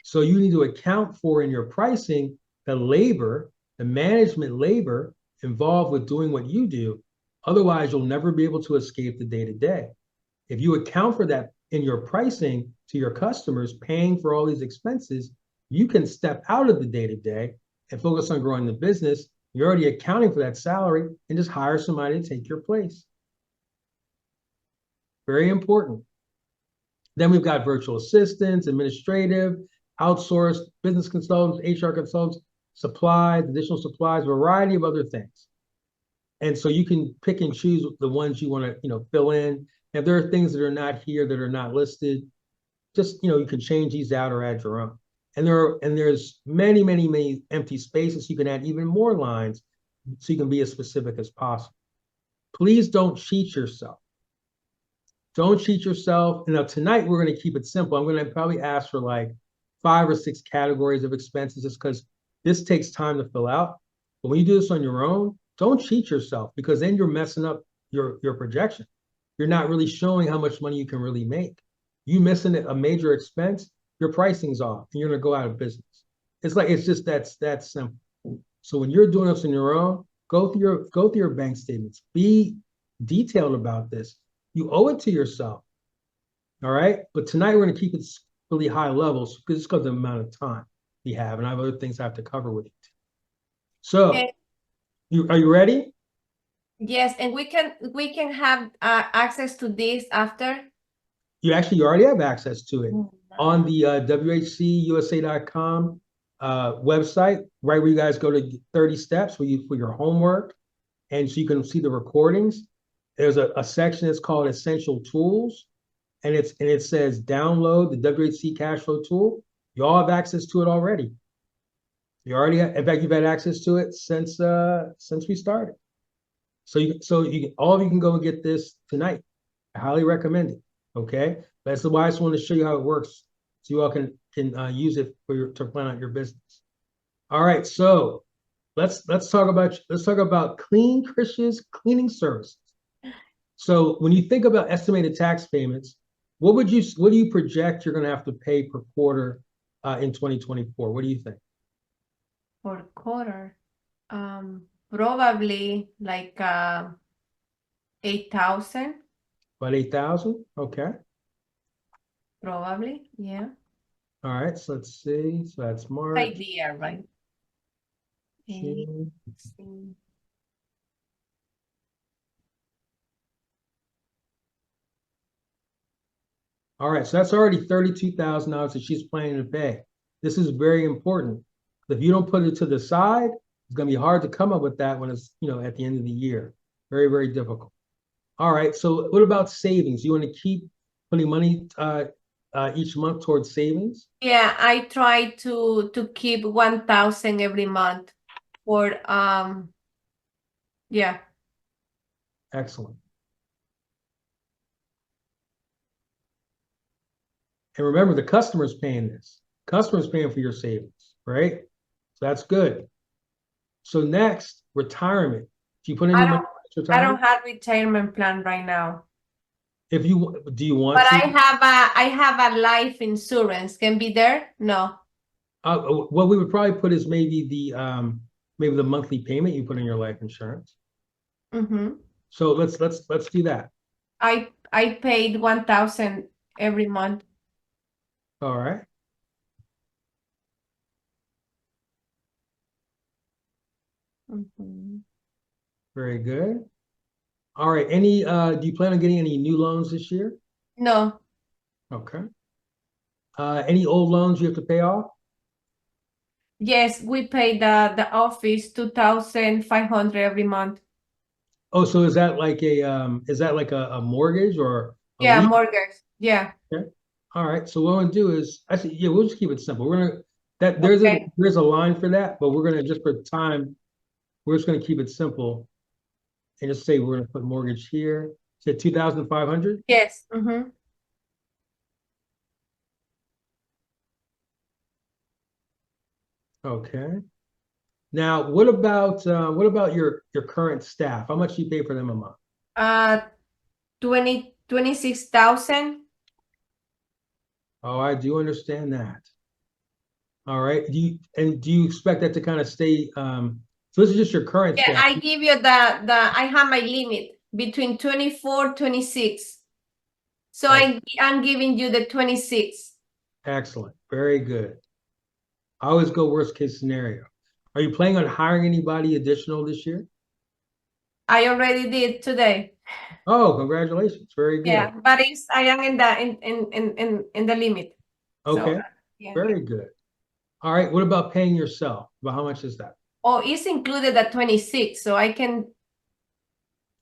So you need to account for in your pricing the labor, the management labor involved with doing what you do. Otherwise, you'll never be able to escape the day-to-day. If you account for that in your pricing to your customers, paying for all these expenses, you can step out of the day-to-day and focus on growing the business. You're already accounting for that salary, and just hire somebody to take your place. Very important. Then we've got virtual assistants, administrative, outsourced, business consultants, HR consultants, supplies, additional supplies, variety of other things. And so you can pick and choose the ones you want to, fill in. If there are things that are not here, that are not listed, just, you can change these out or add your own. And there's many, many, many empty spaces. You can add even more lines so you can be as specific as possible. Please don't cheat yourself. Don't cheat yourself. Now, tonight, we're going to keep it simple. I'm going to probably ask for like 5 or 6 categories of expenses, just because this takes time to fill out. But when you do this on your own, don't cheat yourself, because then you're messing up your projection. You're not really showing how much money you can really make. You missing a major expense, your pricing's off, and you're going to go out of business. It's just that simple. So when you're doing this on your own, go through your bank statements. Be detailed about this. You owe it to yourself. All right. But tonight we're going to keep it really high levels, because of the amount of time we have, and I have other things I have to cover with you. So, Okay. are you ready? Yes, and we can have access to this after. You already have access to it on the WHCUSA.com website, right where you guys go to 30 steps for your homework, and so you can see the recordings. There's a section that's called Essential Tools, and it says download the WHC cash flow tool. You all have access to it already. You already have, in fact, you've had access to it since we started. So all of you can go and get this tonight. I highly recommend it. Okay, that's why I just want to show you how it works, so you all can use it to plan out your business. All right, so let's talk about Clean Chris's cleaning services. So when you think about estimated tax payments, what do you project you're going to have to pay per quarter in 2024? What do you think? For quarter, probably like 8,000. About 8,000. Okay. Probably, yeah. All right. So let's see. So that's March. Idea, right? June. All right, so that's already $32,000 that she's planning to pay. This is very important. If you don't put it to the side, it's going to be hard to come up with that when it's at the end of the year. Very, very difficult. All right, so what about savings? You want to keep putting money each month towards savings? Yeah, I try to keep 1,000 every month for Yeah. Excellent. And remember, the customer's paying this. Customer's paying for your savings, right? So that's good. So next, retirement. Do you put any I money don't in I don't retirement? have retirement plan right now. If you do you want But to? I have a life insurance. Can be there? No. What we would probably put is maybe the monthly payment you put in your life insurance. Mm-hmm. So let's do that. I paid 1,000 every month. All right. Mm-hmm. Very good. All right. Any do you plan on getting any new loans this year? No. Okay. Any old loans you have to pay off? Yes, we pay the office 2,500 every month. Oh, so is that like a mortgage or a Yeah, lease? mortgage. Yeah. Okay. All right. So what I'm gonna do is actually, yeah, we'll just keep it simple. We're gonna that Okay. there's a line for that, but we're gonna just for time, we're just gonna keep it simple and just say we're gonna put mortgage here. Say 2,500. Yes. Mm-hmm. Okay. Now, what about your current staff? How much do you pay for them a month? 26,000. Oh, I do understand that. All right. Do you expect that to kind of stay? So this is just your current Yeah, staff. I give you I have my limit between 24, 26. So I'm giving you the 26. Excellent. Very good. I always go worst case scenario. Are you planning on hiring anybody additional this year? I already did today. Oh, congratulations. Very Yeah, good. but I am in the limit. So Okay. yeah. Very good. All right. What about paying yourself? About how much is that? Oh, it's included at 26, so I can.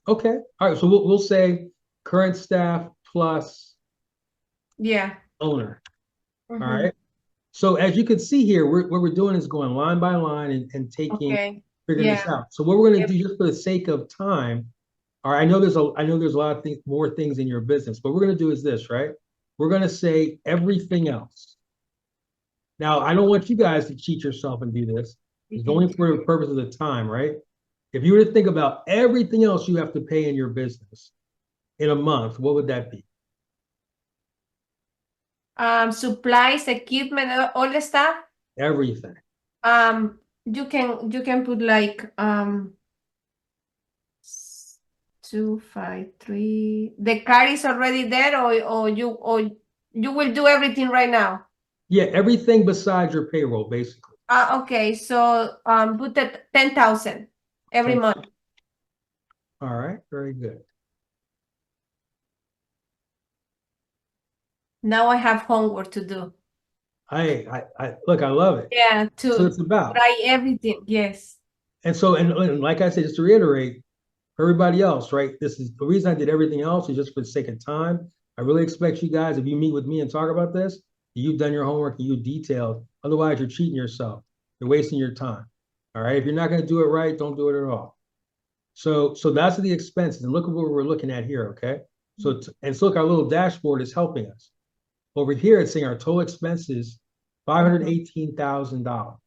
Okay. All right. So we'll say current staff plus Yeah. owner. All Mm-hmm. right. So as you can see here, what we're doing is going line by line and Okay. figuring this Yeah. out. So what we're going Yep. to do just for the sake of time, all right, I know there's a lot of more things in your business, but we're going to do is this, right? We're going to say everything else. Now, I don't want you guys to cheat yourself and do this. It's only for the purpose of the time, right? If you were to think about everything else you have to pay in your business in a month, what would that be? Supplies, equipment, all the stuff. Everything. You can put like 2, 5, 3. The car is already there, or you will do everything right now. Yeah, everything besides your payroll, basically. Okay, so put that 10,000 every 10. month. All right, very good. Now I have homework to do. I look, I love it. Yeah, So to it's about. try everything. Yes. And so, and like I said, just to reiterate, for everybody else, right? This is the reason I did everything else is just for the sake of time. I really expect you guys, if you meet with me and talk about this, you've done your homework and you detailed. Otherwise, you're cheating yourself. You're wasting your time. All right. If you're not going to do it right, don't do it at all. So that's the expenses. And look at what we're looking at here. Okay. So look, our little dashboard is helping us. Over here, it's saying our total expenses, $518,000.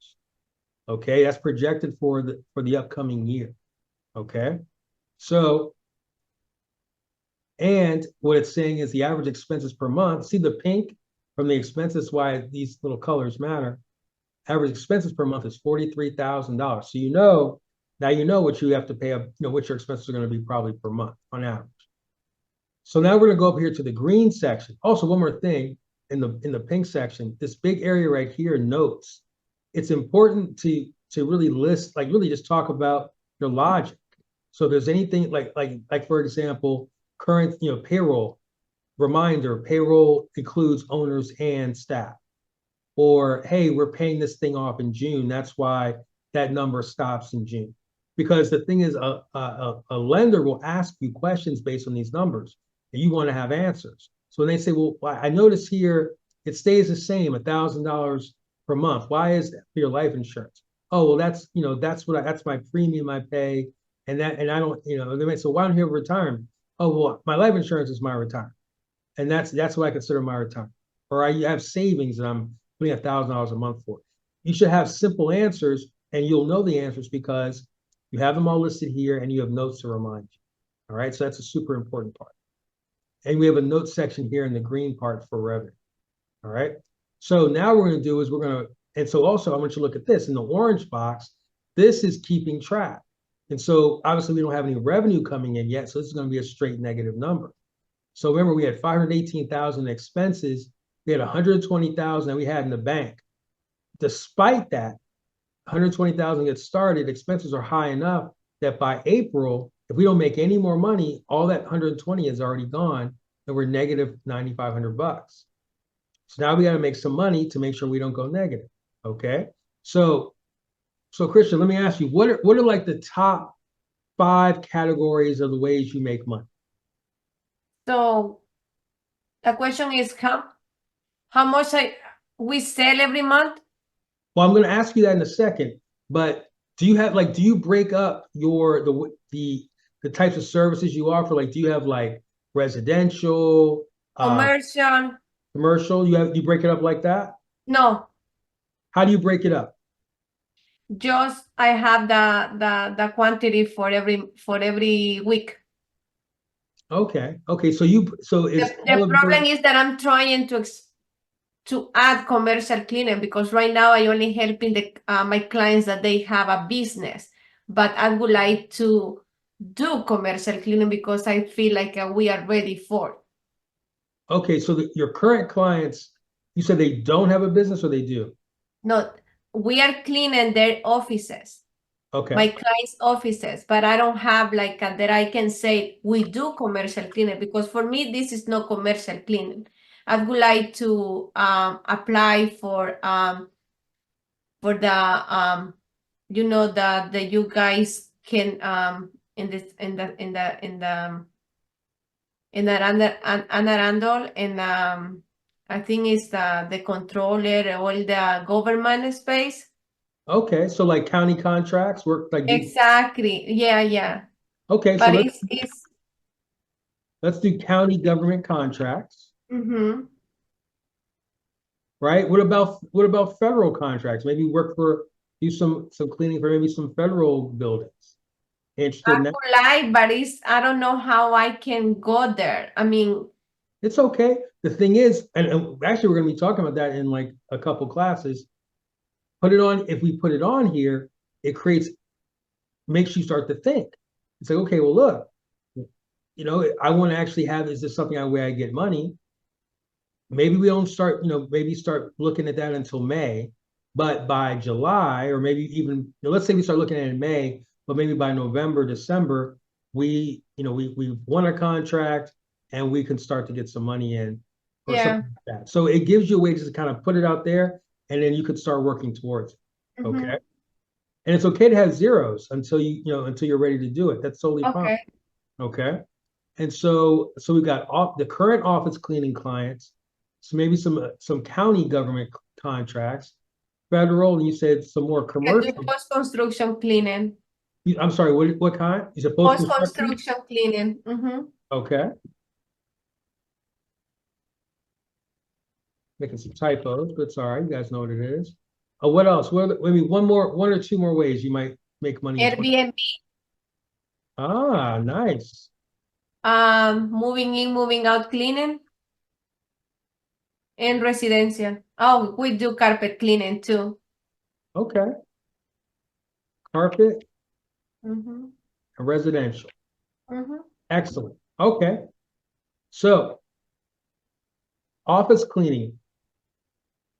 Okay, that's projected for the upcoming year. Okay, so and what it's saying is the average expenses per month. See the pink from the expenses, why these little colors matter. Average expenses per month is $43,000. So now you know what you have to pay. What your expenses are going to be probably per month on average. So now we're going to go up here to the green section. Also, one more thing in the pink section, this big area right here, notes. It's important to really list, like really just talk about your logic. So if there's anything like for example, current payroll reminder, payroll includes owners and staff. Or hey, we're paying this thing off in June. That's why that number stops in June. Because the thing is, a lender will ask you questions based on these numbers, and you want to have answers. So when they say, well, I notice here it stays the same, $1,000 per month. Why is that for your life insurance? Oh, well, that's my premium I pay And I don't, they may say, why don't you have retirement? Oh, well, my life insurance is my retirement. And that's what I consider my retirement. Or I have savings that I'm putting $1,000 a month for. You should have simple answers, and you'll know the answers because you have them all listed here and you have notes to remind you. All right, so that's a super important part. And we have a note section here in the green part for revenue. All right. So now what we're going to do is and so also I want you to look at this in the orange box. This is keeping track. And so obviously we don't have any revenue coming in yet. So this is going to be a straight negative number. So remember, we had 518,000 expenses. We had 120,000 that we had in the bank. Despite that, 120,000 gets started, expenses are high enough that by April, if we don't make any more money, all that 120 is already gone, and we're negative 9,500 bucks. So now we got to make some money to make sure we don't go negative. Okay. So Christian, let me ask you, what are like the top 5 categories of the ways you make money? So the question is how much we sell every month? Well, I'm going to ask you that in a second, but do you break up the types of services you offer? Like, do you have like residential, Commercial? You break it up like that? No, How do you break it up? just I have the quantity for every week. Okay. So The problem is that I'm trying to add commercial cleaning because right now I only helping my clients that they have a business, but I would like to do commercial cleaning because I feel like we are ready for. Okay, so your current clients, you said they don't have a business or they do? No, we are cleaning their offices. Okay. My clients' offices, but I don't have like that I can say we do commercial cleaning because for me this is not commercial cleaning. I would like to apply for the the you guys can in this in the Anarandol and I think it's the controller all the government space. Okay, so like county contracts work like Exactly. Yeah. Okay, so But let's do county government contracts, mm-hmm. right? What about federal contracts? Maybe do some cleaning for maybe some federal buildings. Interested in that? Like, but I don't know how I can go there. I mean, It's okay. The thing is, and actually we're going to be talking about that in like a couple classes. If we put it on here, it makes you start to think. It's like, okay, well, look, I want to actually is this something where I get money? Maybe we don't start, maybe start looking at that until May, but by July, or maybe even, let's say we start looking at it in May, but maybe by November, December, we've won a contract and we can start to get some money in or something like that. So it gives you a way to kind of put it out there and then you could start working towards it. mm-hmm. Okay. And it's okay to have zeros until you're ready to do it. That's totally fine. Okay. And so we've got the current office cleaning clients, so maybe some county government contracts, federal, and you said some more commercial. Post-construction cleaning. I'm sorry, what kind? You said post-construction cleaning. Mm-hmm. Okay. Making some typos, but it's all right. You guys know what it is. What else? One or two more ways you might make money. Airbnb. Ah, nice. Moving in, moving out cleaning. And residential. Oh, we do carpet cleaning too. Okay. Carpet mm-hmm. and residential. Mm-hmm. Excellent. Okay. So office cleaning,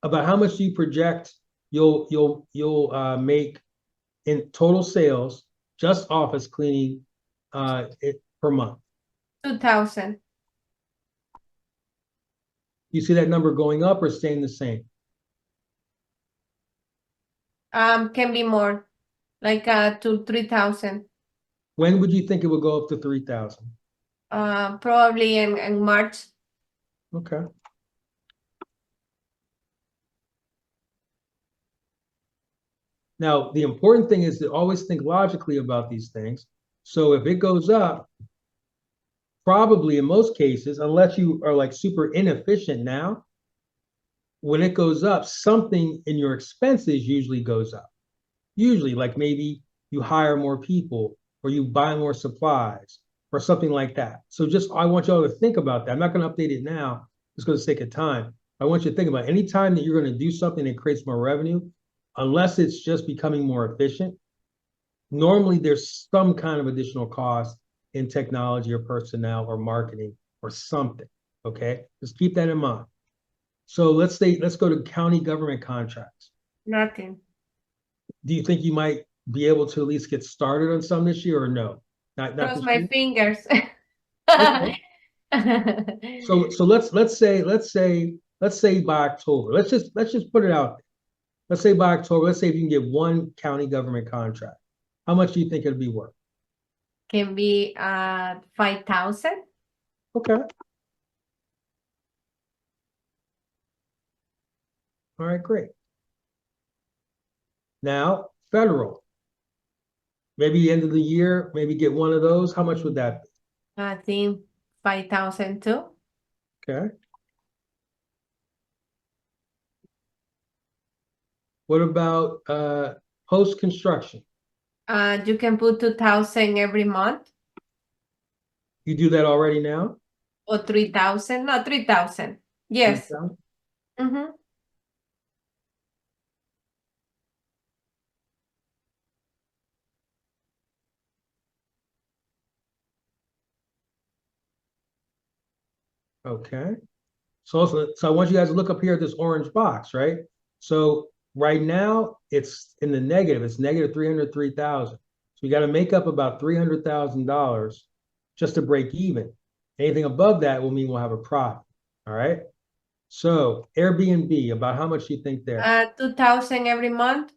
about how much do you project you'll make in total sales, just office cleaning per month? 2,000. You see that number going up or staying the same? Can be more, like to 3,000. When would you think it would go up to 3,000? Probably in March. Okay. Now, the important thing is to always think logically about these things. So if it goes up, probably in most cases, unless you are like super inefficient now, when it goes up, something in your expenses usually goes up. Usually, like maybe you hire more people or you buy more supplies or something like that. So just I want y'all to think about that. I'm not going to update it now just for the sake of time. I want you to think about any time that you're going to do something that creates more revenue, unless it's just becoming more efficient. Normally, there's some kind of additional cost in technology or personnel or marketing or something. Okay, just keep that in mind. So let's go to county government contracts. Nothing. Do you think you might be able to at least get started on some this year or no? Not Cross this my year? fingers. Okay. So let's say by October. Let's just put it out there. Let's say by October, let's say if you can get one county government contract. How much do you think it'd be worth? Can be 5,000. Okay. All right, great. Now, federal. Maybe end of the year, maybe get one of those. How much would that be? I think 5,000 too. Okay. What about post-construction? You can put 2,000 every month You do that already now? or 3,000. No, 3,000. Yes. 3,000? Mm-hmm. Okay. So I want you guys to look up here at this orange box, right? So right now it's in the negative. It's negative 303,000. So we got to make up about $300,000 just to break even. Anything above that will mean we'll have a profit. All right. So Airbnb, about how much do you think there? 2,000 every month.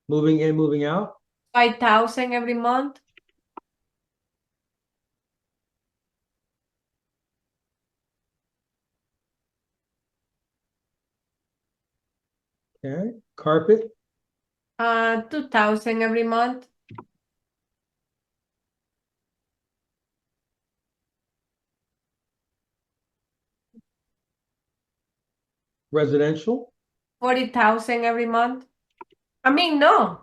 Moving in, moving out? 5,000 every month. Okay. Carpet? 2,000 every month. Residential? 40,000 every month. I mean, no.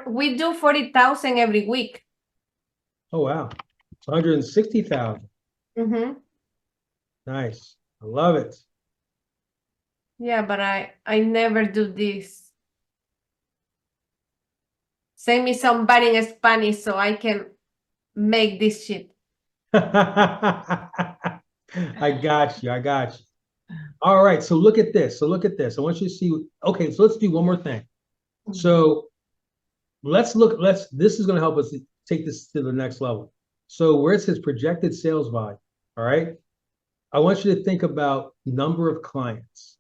We do 40,000 every week. Oh, wow. It's 160,000. Mm-hmm. Nice. I love it. Yeah, but I never do this. Send me somebody in Spanish so I can make this shit. I got you. I got you. All right. So look at this. I want you to see. Okay. So let's do one more thing. So this is going to help us take this to the next level. So where it says projected sales volume, all right? I want you to think about number of clients.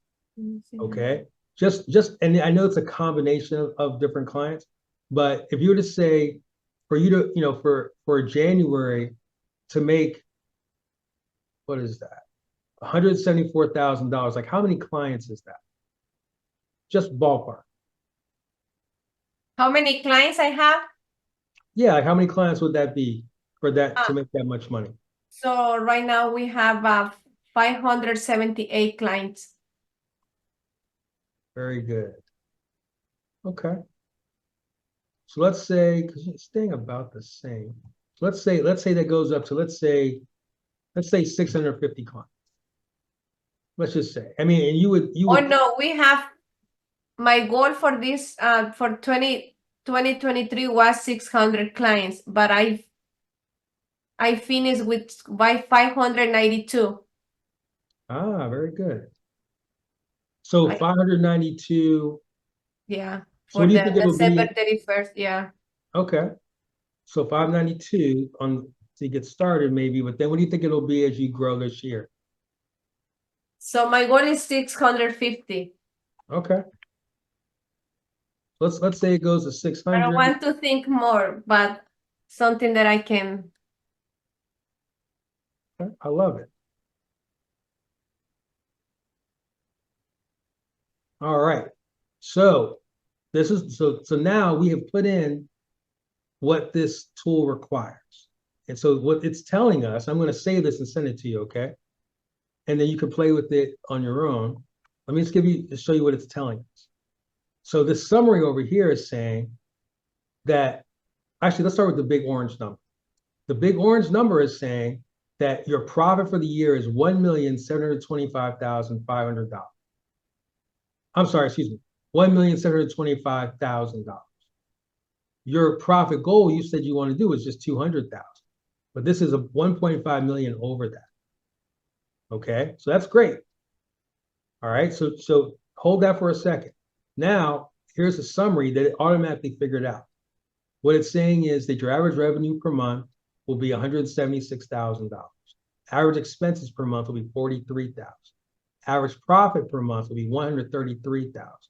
Okay. And I know it's a combination of different clients, but if you were to say for you to, for January to make, what is that? $174,000. Like how many clients is that? Just ballpark. How many clients I have? Yeah, like how many clients would that be for that to make that much money? So right now we have 578 clients. Very good. Okay. So let's say, because it's staying about the same. So let's say that goes up to let's say 650 clients. Let's just say. I mean, and you would Oh no, we have my goal for this for 2023 was 600 clients, but I finished with by 592. very good. So 592. Yeah, So what for do you the think it'll December be? 31st. Yeah. Okay. So 592 to get started maybe, but then what do you think it'll be as you grow this year? So my goal is 650. Okay. Let's say it goes to I 600. don't want to think more, but something that I can. I love it. All right. So this is so now we have put in what this tool requires. And so what it's telling us, I'm going to save this and send it to you, okay? And then you can play with it on your own. Let me just show you what it's telling us. So this summary over here is saying that, actually, let's start with the big orange number. The big orange number is saying that your profit for the year is $1,725,500. I'm sorry, excuse me, $1,725,000. Your profit goal you said you want to do is just 200,000, but this is a 1.5 million over that. Okay, so that's great. All right, so hold that for a second. Now, here's a summary that it automatically figured out. What it's saying is that your average revenue per month will be $176,000. Average expenses per month will be $43,000. Average profit per month will be $133,000.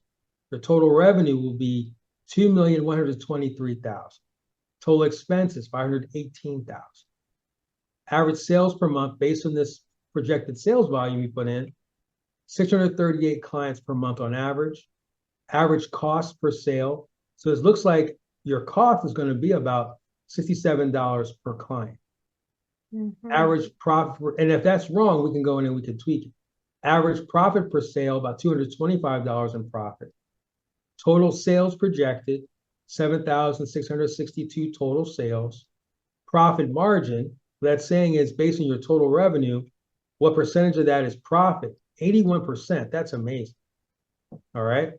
The total revenue will be $2,123,000. Total expenses, $518,000. Average sales per month, based on this projected sales volume you put in, 638 clients per month on average. Average cost per sale. So it looks like your cost is going to be about $67 per client. Average profit, and if that's wrong, we can go in and we can tweak it. Average profit per sale, about $225 in profit. Total sales projected, 7,662 total sales. Profit margin, what that's saying is based on your total revenue, what percentage of that is profit? 81%. That's amazing. All right.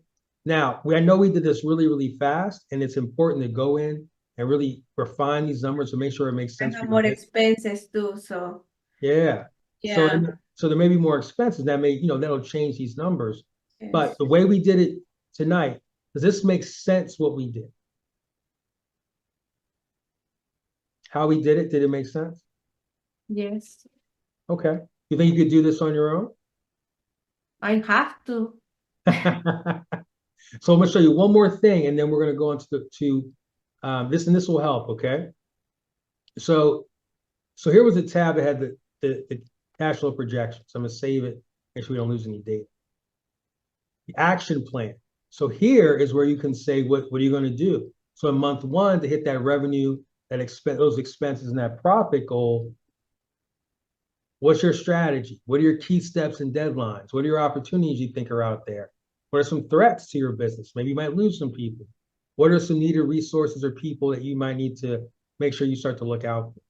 Now, I know we did this really, really fast, and it's important to go in and really refine these numbers to make sure it makes sense. I have more expenses too, so. Yeah. Yeah. So there may be more expenses that may, that'll change these numbers. Yes. But the way we did it tonight, does this make sense what we did? How we did it make sense? Yes, Okay. You think you could do this on your own? I have to. So I'm going to show you one more thing, and then we're going to go into this, and this will help, okay? So here was a tab that had the cash flow projections. I'm going to save it, make sure we don't lose any data. The action plan. So here is where you can say, what are you going to do? So in month one, to hit that revenue, those expenses, and that profit goal, what's your strategy? What are your key steps and deadlines? What are your opportunities you think are out there? What are some threats to your business? Maybe you might lose some people. What are some needed resources or people that you might need to make sure you start to look out for?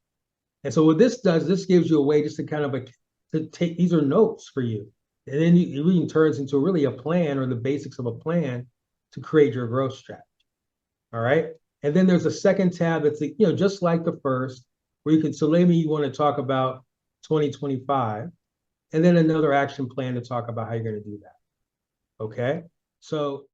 And so what this does, this gives you a way just to kind of to take, these are notes for you. And then it really turns into really a plan, or the basics of a plan to create your growth strategy. All right. And then there's a second tab that's, just like the first, where you can, so maybe you want to talk about 2025, and then another action plan to talk about how you're going to do that. Okay. So